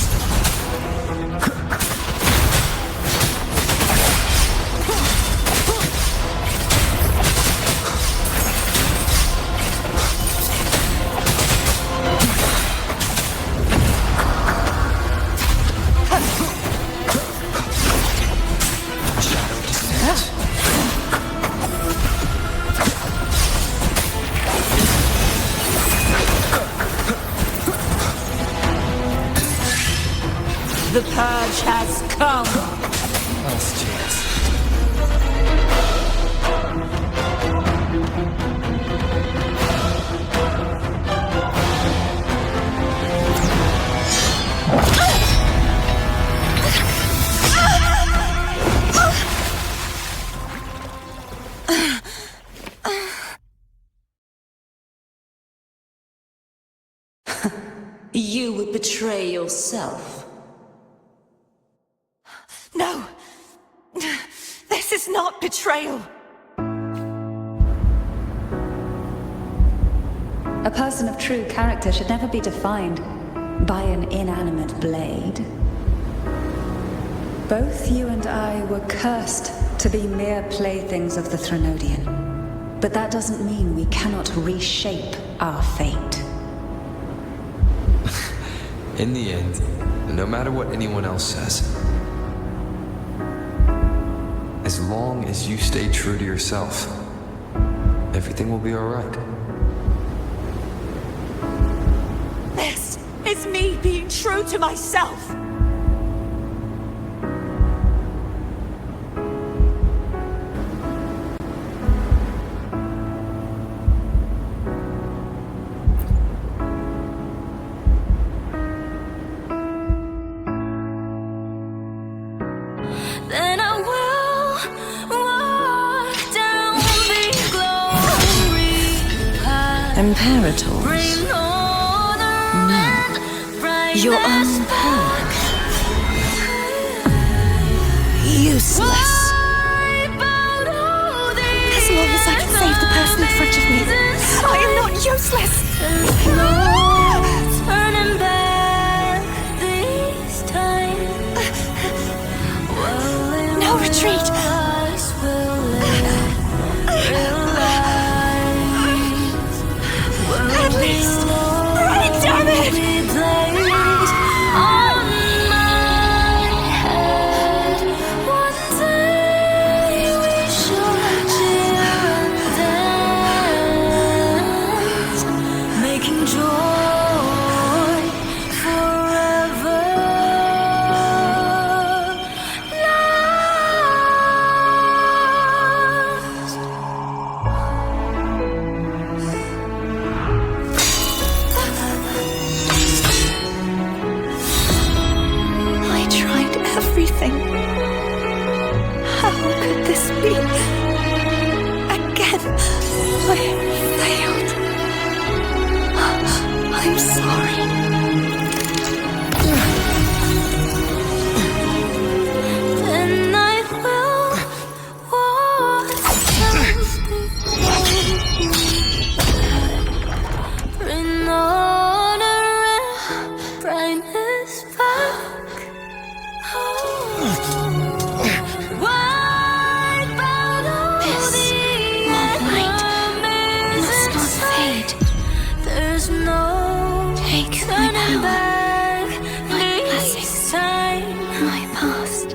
Speaker 3: The purge has come.
Speaker 2: Last chance.
Speaker 3: You would betray yourself.
Speaker 7: No! This is not betrayal! A person of true character should never be defined by an inanimate blade. Both you and I were cursed to be mere playthings of the Threnodian. But that doesn't mean we cannot reshape our fate.
Speaker 2: In the end, no matter what anyone else says, as long as you stay true to yourself, everything will be alright.
Speaker 7: This is me being true to myself!
Speaker 3: Then I will walk down the glory path. Imperators. No, you're unheard. Useless. As long as I can save the person in front of me,
Speaker 7: I am not useless!
Speaker 3: turning back this time.
Speaker 7: No retreat! At least, right, damn it!
Speaker 3: Making joy forever last.
Speaker 7: I tried everything. How could this be? Again?
Speaker 3: again. I failed. I'm sorry. Then I will walk bring order and brightness back. Wipe out all this warm light must not fade. There's no take my power, my blessings, my past.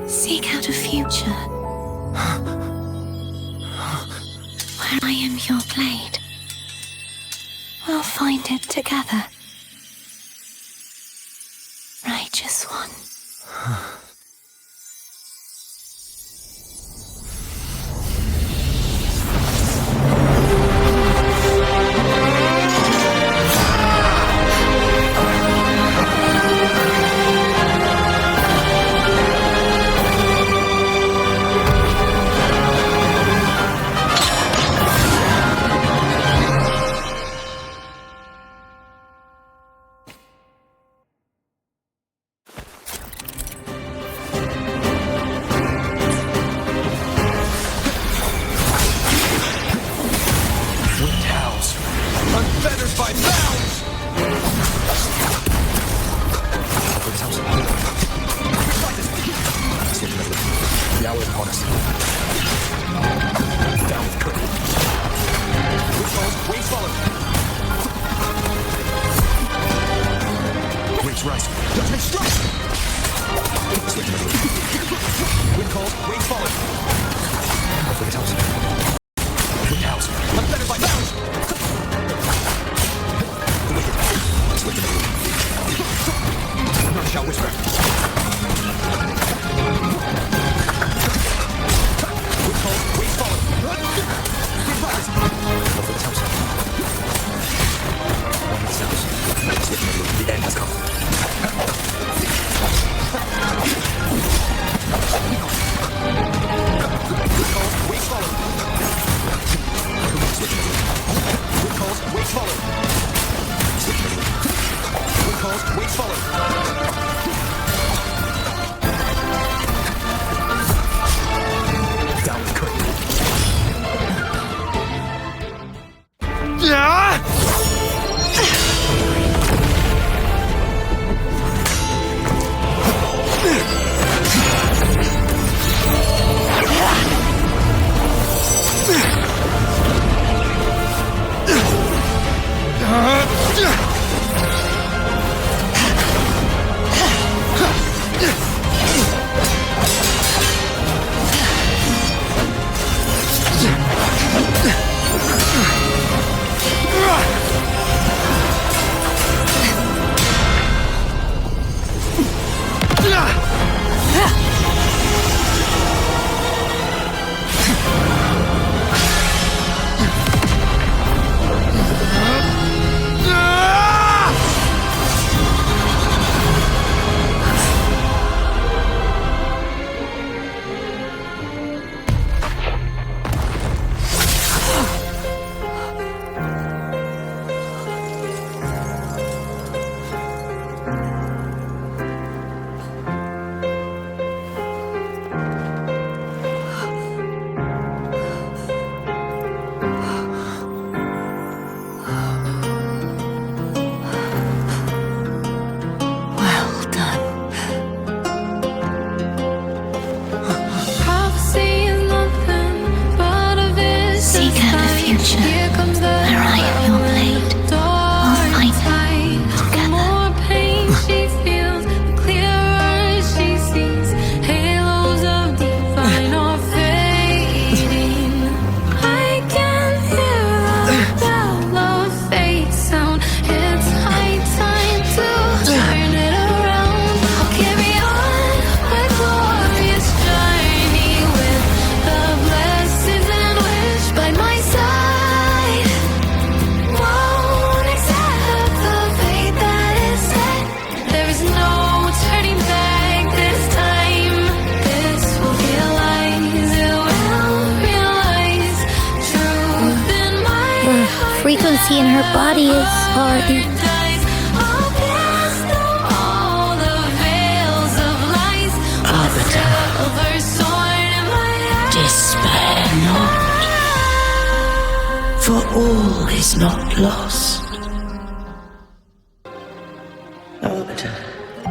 Speaker 3: Seek out a future where I am your blade. We'll find it together. Righteous one.
Speaker 2: Unfettered by bounds! For this house. The hour is upon us. Down with Cook. Wind falls, waves follow. Waves rise. Judgment strike! Wind calls, waves follow. For this house. Wind house. Unfettered by bounds! None shall whisper. Wind calls, waves follow. Wind rise. Over this house. One with sounds. The end has come. Wind calls, waves follow. Wind calls, waves follow. Wind calls, waves follow. Down with Cook.
Speaker 5: fantasy and her body is ardent.
Speaker 6: Despair not, for all is not lost. Arbiter,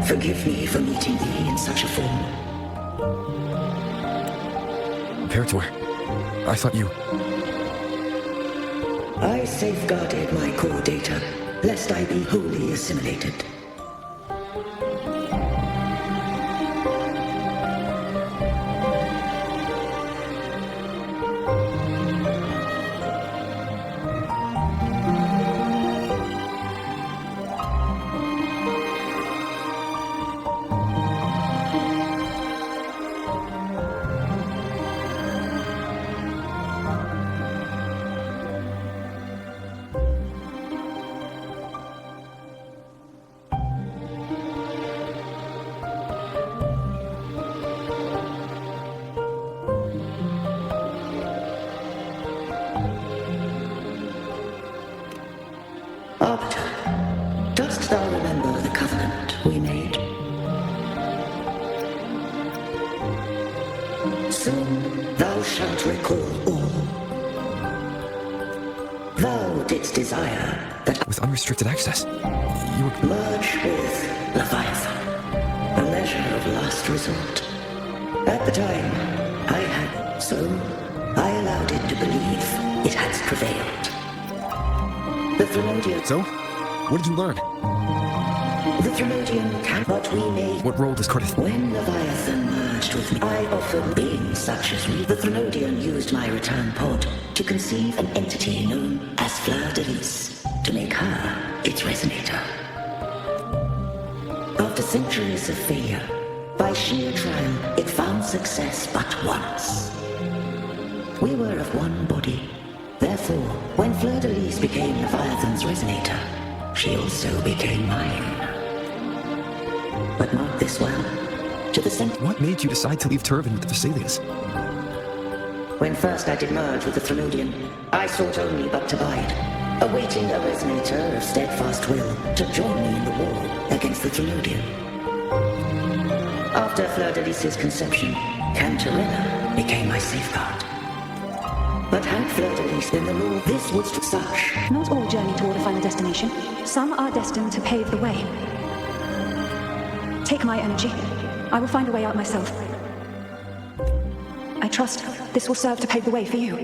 Speaker 6: forgive me for meeting thee in such a form.
Speaker 2: Imperator, I thought you...
Speaker 6: I safeguarded my core data, lest I be wholly assimilated. Arbiter, dost thou remember the covenant we made? Soon thou shalt recall all. Thou didst desire that
Speaker 2: With unrestricted access, you were...
Speaker 6: merge with Leviathan, a measure of last resort. At the time, I had, so I allowed it to believe it had prevailed. The Thromodian...
Speaker 2: So? What did you learn?
Speaker 6: The Thromodian can... But we made...
Speaker 2: What role does Cardiff...
Speaker 6: When Leviathan merged with me, I offered beings such as we. The Thromodian used my return pod to conceive an entity known as Fleur de Lis, to make her its resonator. After centuries of failure, by sheer trial, it found success but once. We were of one body. Therefore, when Fleur de Lis became Leviathan's resonator, she also became mine. But mark this well, to the center...
Speaker 2: What made you decide to leave Turvan with the Vesalius?
Speaker 6: When first I did merge with the Thromodian, I sought only but to bide, awaiting a resonator of steadfast will to join me in the war against the Thromodian. After Fleur de Lis's conception, Cantarella became my safeguard. But had Fleur de Lis been the law, this would such.
Speaker 8: Not all journey toward a final destination. Some are destined to pave the way. Take my energy. I will find a way out myself. I trust this will serve to pave the way for you.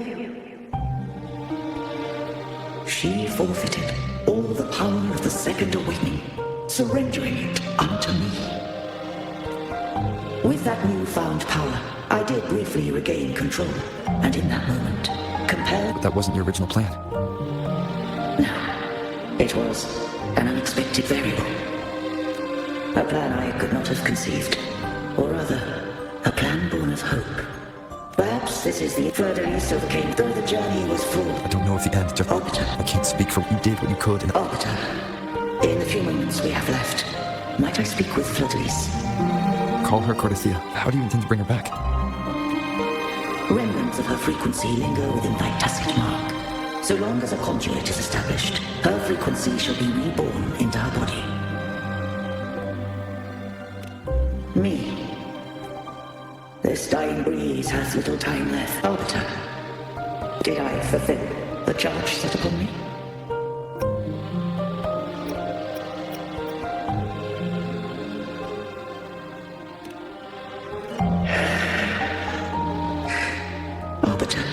Speaker 6: She forfeited all the power of the Second Awakening, surrendering it unto me. With that newfound power, I did briefly regain control, and in that moment, compelled...
Speaker 2: That wasn't your original plan.
Speaker 6: No, it was an unexpected variable. A plan I could not have conceived, or rather, a plan born of hope. Perhaps this is the Fleur de Lis overcame, though the journey was full.
Speaker 2: I don't know if the end just...
Speaker 6: Arbiter.
Speaker 2: I can't speak for you did what you could and...
Speaker 6: Arbiter, in the few moments we have left, might I speak with Fleur de Lis?
Speaker 2: Call her Cordithia. How do you intend to bring her back?
Speaker 6: Remnants of her frequency linger within thy tacit mark. So long as a conduit is established, her frequency shall be reborn into her body. Me. This dying breeze has little time left. Arbiter, did I fulfill the charge set upon me? Arbiter,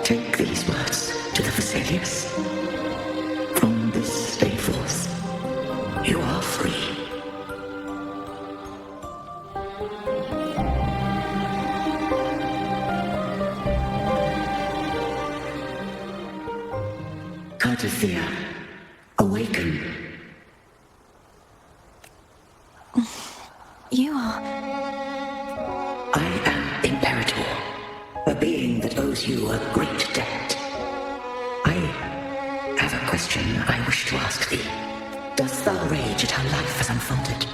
Speaker 6: take these words to the Vesalius. From this day forth, you are free. Cartothea, awaken.
Speaker 3: You are...
Speaker 6: I am Imperator, a being that owes you a great debt. I have a question I wish to ask thee. Dost thou rage at how life has unfolded?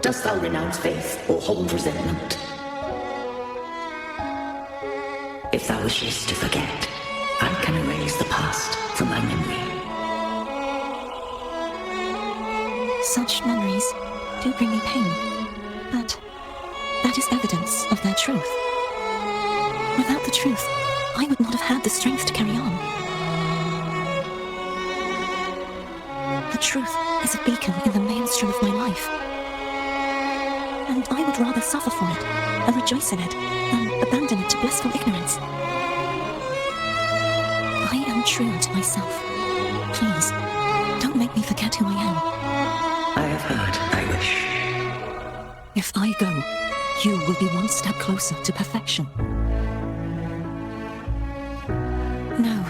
Speaker 6: Dost thou renounce faith or hold resentment? If thou wishes to forget, I can erase the past from my memory.
Speaker 3: Such memories do bring me pain, but that is evidence of their truth. Without the truth, I would not have had the strength to carry on. The truth is a beacon in the maelstrom of my life, and I would rather suffer for it and rejoice in it than abandon it to blissful ignorance. I am true to myself. Please, don't make me forget who I am.
Speaker 6: I have heard, I wish.
Speaker 3: If I go, you will be one step closer to perfection. No,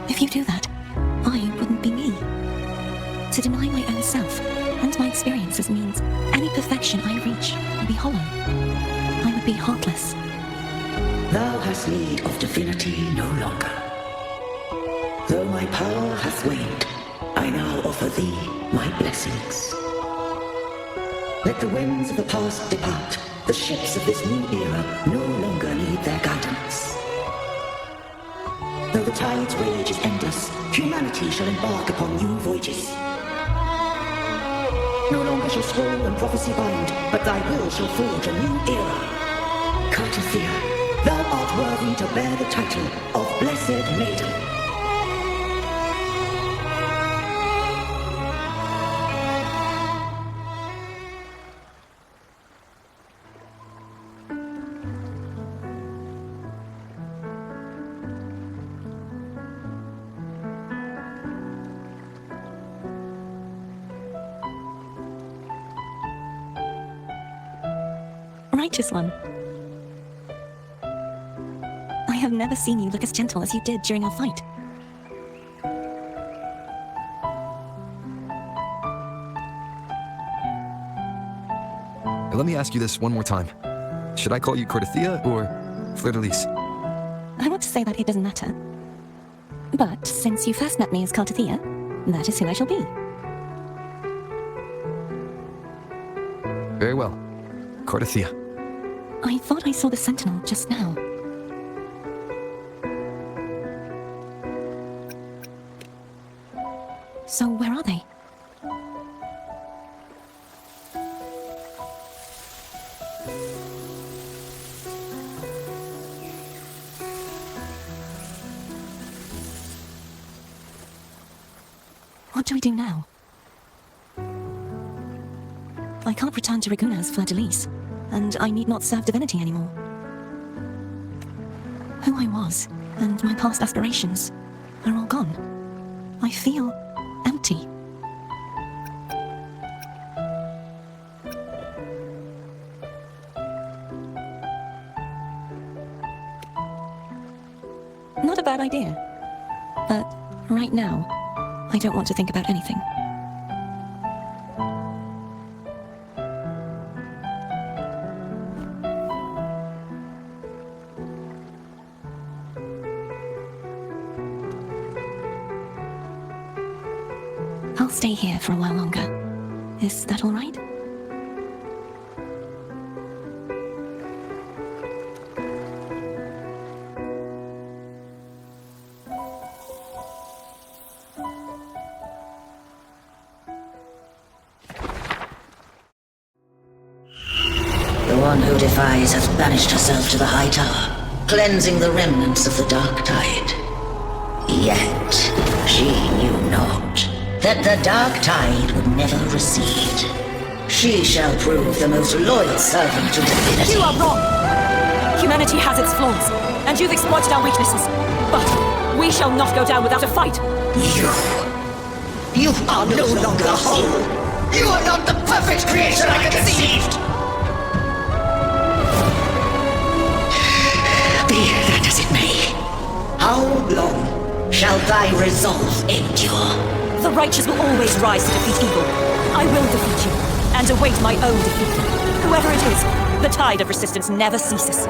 Speaker 3: if you do that, I wouldn't be me. To deny my own self and my experiences means any perfection I reach will be hollow. I would be heartless.
Speaker 6: Thou hast need of divinity no longer. Though my power hath waned, I now offer thee my blessings. Let the winds of the past depart. The ships of this new era no longer need their guidance. Though the tide's rage is endless, humanity shall embark upon new voyages. No longer shall scroll and prophecy bind, but thy will shall forge a new era. Cartothea, thou art worthy to bear the title of Blessed Maiden.
Speaker 3: Righteous one. I have never seen you look as gentle as you did during our fight.
Speaker 2: Let me ask you this one more time. Should I call you Cartothea or Fleur-de-Lis?
Speaker 3: I want to say that it doesn't matter. But since you first met me as Cartothea, that is who I shall be.
Speaker 2: Very well. Cartothea.
Speaker 3: I thought I saw the sentinel just now. So where are they? What do we do now? I can't return to Reguna as Fleur-de-Lis, and I need not serve divinity anymore. Who I was, and my past aspirations, are all gone. I feel empty. Not a bad idea. But right now, I don't want to think about anything. I'll stay here for a while longer. Is that all right?
Speaker 6: The one who defies hath banished herself to the high tower, cleansing the remnants of the dark tide. Yet she knew not that the dark tide would never recede. She shall prove the most loyal servant to divinity.
Speaker 3: You are wrong! Humanity has its flaws, and you've exploited our weaknesses. But we shall not go down without a fight.
Speaker 6: You are no longer whole. You are not the perfect creation I conceived. Be that as it may, how long shall thy resolve endure?
Speaker 3: The righteous will always rise to defeat evil. I will defeat you, and await my own defeat. Whoever it is, the tide of resistance never ceases.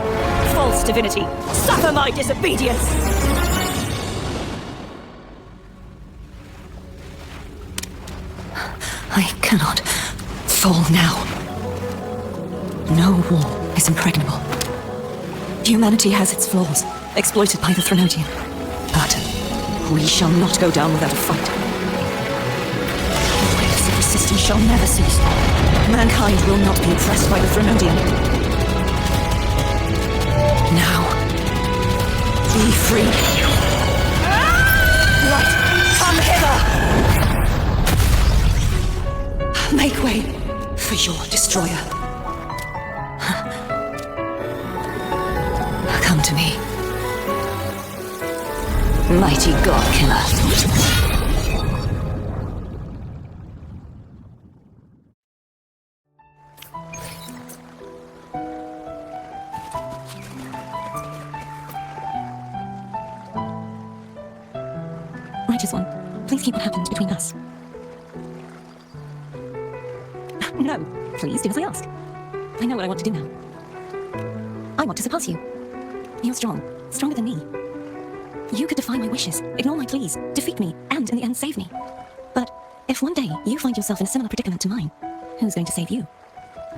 Speaker 3: False divinity, suffer my disobedience! I cannot fall now. No wall is impregnable. Humanity has its flaws, exploited by the Threnodian. But We shall not go down without a fight. The waves of resistance shall never cease. Mankind will not be oppressed by the Threnodian. Now, be free. Light, come hither! Make way for your destroyer. Come to me. Mighty God Killer. Righteous One, please keep what happened between us. No, please do as I ask. I know what I want to do now. I want to surpass you. You're strong, stronger than me. You could defy my wishes, ignore my pleas, defeat me, and in the end save me. But if one day you find yourself in a similar predicament to mine, who's going to save you?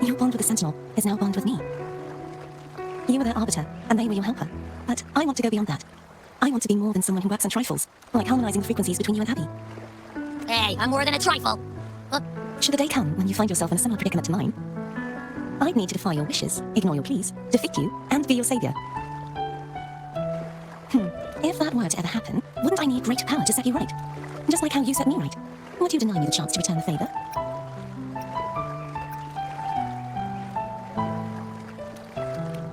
Speaker 3: Your bond with the Sentinel is now a bond with me. You were their arbiter, and they were your helper. But I want to go beyond that. I want to be more than someone who works on trifles, like harmonizing the frequencies between you and Abby.
Speaker 5: Hey, I'm more than a trifle.
Speaker 3: Should the day come when you find yourself in a similar predicament to mine, I'd need to defy your wishes, ignore your pleas, defeat you, and be your savior. If that were to ever happen, wouldn't I need great power to set you right? Just like how you set me right. Would you deny me the chance to return the favor?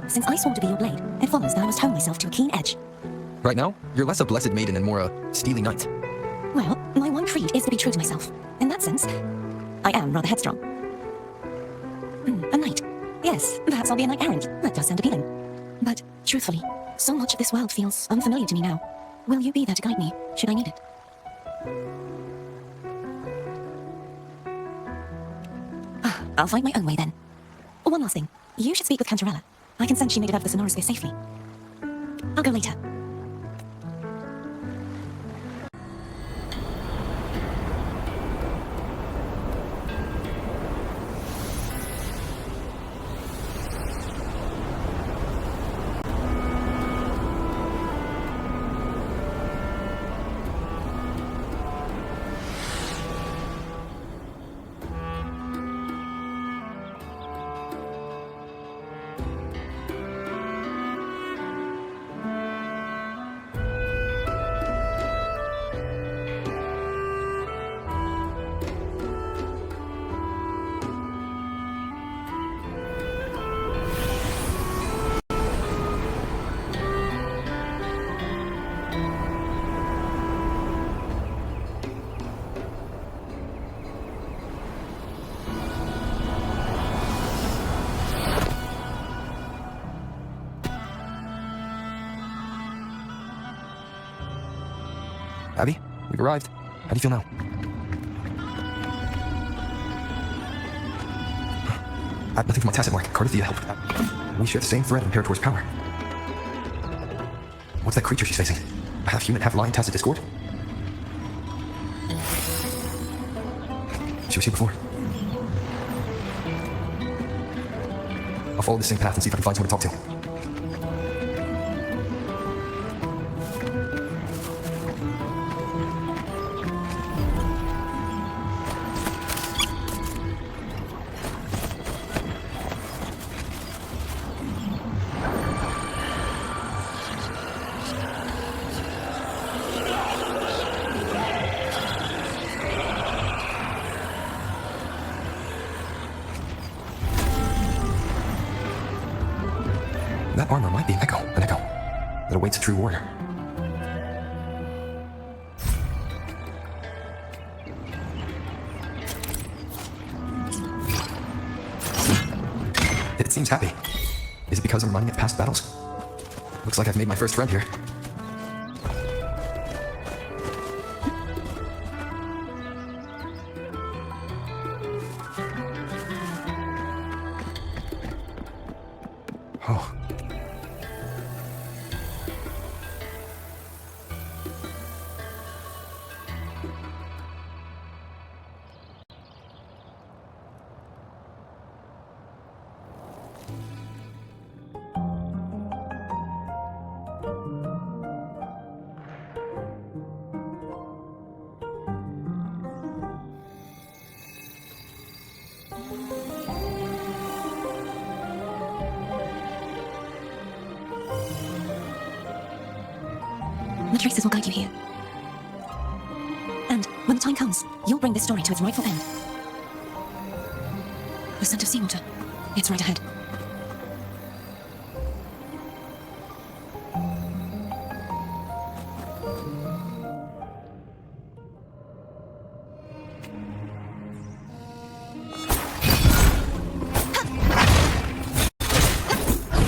Speaker 3: Since I swore to be your blade, it follows that I must hone myself to a keen edge.
Speaker 2: Right now, you're less a blessed maiden and more a steely knight.
Speaker 3: Well, my one creed is to be true to myself. In that sense, I am rather headstrong. A knight. Yes, perhaps I'll be a knight errant. That does sound appealing. But, truthfully, so much of this world feels unfamiliar to me now. Will you be there to guide me, should I need it? I'll find my own way then. One last thing. You should speak with Cantarella. I can sense she made it out of the Sonorosphere safely. I'll go later.
Speaker 2: Abby, we've arrived. How do you feel now? Add nothing to my tacit mark. Cardothea helped. We share the same thread of Imperator's power. What's that creature she's facing? A half-human, half-lion tacit discord? She was here before. I'll follow the same path and see if I can find someone to talk to. That armor might be an echo that awaits a true warrior. It seems happy. Is it because I'm reminding it of past battles? Looks like I've made my first friend here. Oh.
Speaker 3: traces will guide you here. And when the time comes, you'll bring this story to its rightful end. The scent of seawater. It's right ahead.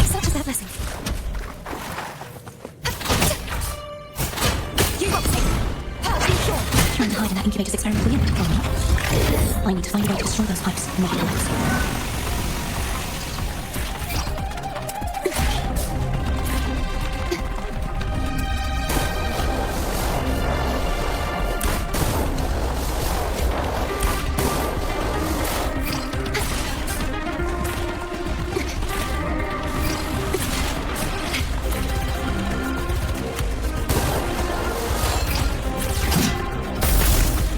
Speaker 3: Such is their blessing. You got safe. Trying to hide in that incubator's experimental unit, are you? I need to find a way to destroy those pipes and make it collapse.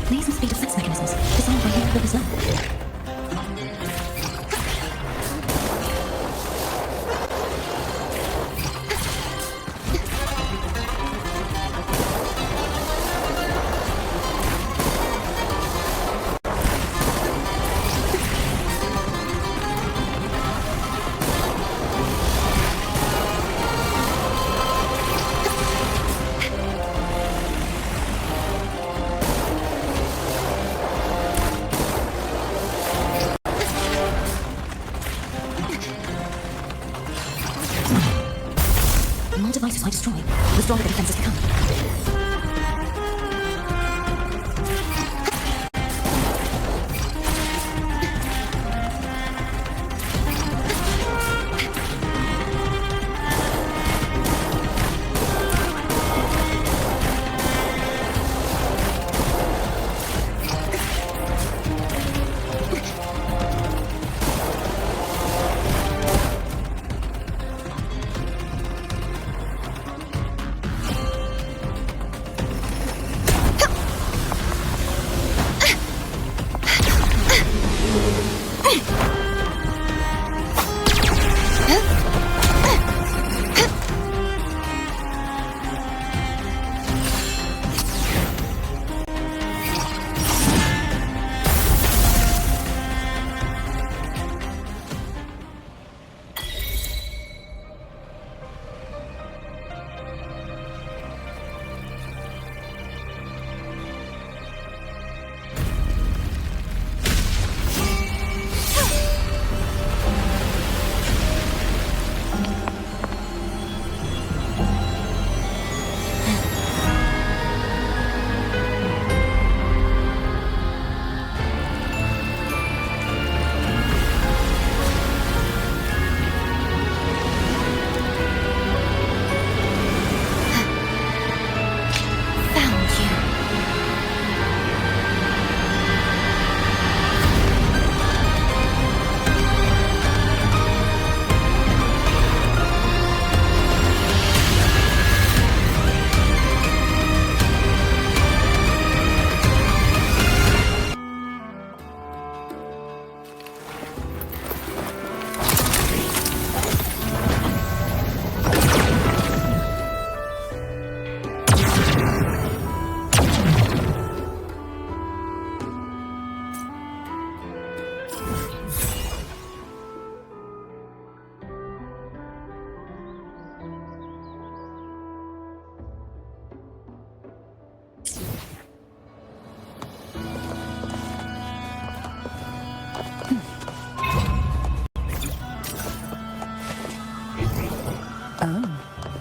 Speaker 3: These must be defense mechanisms designed by Hero River's Love. The more devices I destroy, the stronger the defenses become.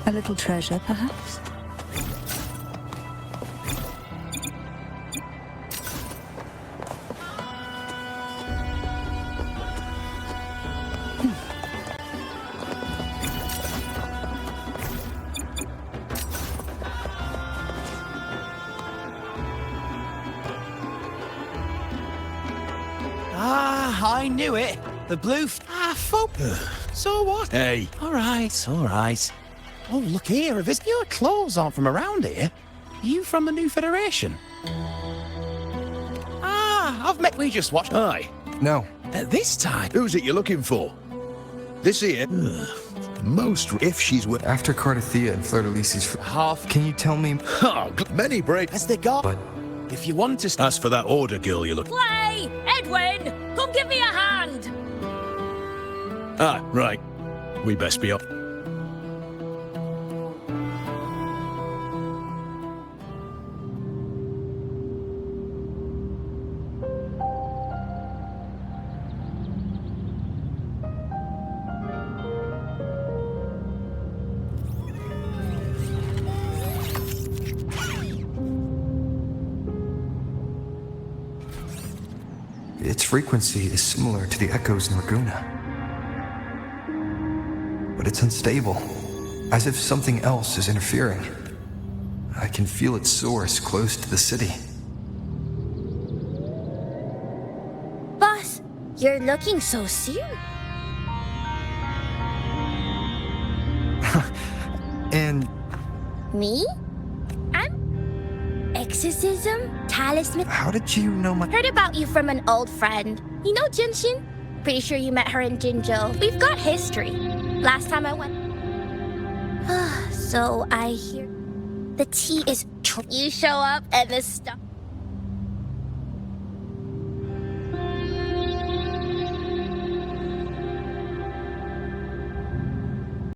Speaker 7: A little treasure, perhaps?
Speaker 9: Ah, I knew it. The blue fuck. So what?
Speaker 10: Hey.
Speaker 9: All right. Oh, look here. If your clothes aren't from around here, are you from the New Federation? Ah, I've met. We just watched.
Speaker 10: Aye.
Speaker 2: No.
Speaker 9: At this time.
Speaker 10: Who's it you're looking for? This here?
Speaker 9: most if she's with
Speaker 2: After Cardathea and Fleur-de-Lis's
Speaker 9: half.
Speaker 2: can you tell me?
Speaker 9: Many brave as they got.
Speaker 2: But
Speaker 9: If you want to ask for that order, girl, you look.
Speaker 10: Play! Edwin! Come give me a hand!
Speaker 9: Ah, right. We best be up.
Speaker 2: its frequency is similar to the echoes in Laguna. But it's unstable, as if something else is interfering. I can feel its source close to the city.
Speaker 10: Boss, you're looking so serious.
Speaker 2: And
Speaker 10: Me? Exorcism? Talisman?
Speaker 2: how did you know my...
Speaker 10: Heard about you from an old friend. You know Jinshin? Pretty sure you met her in Jinzhou. We've got history. Last time I went... So I hear... The tea is... You show up and the stuff...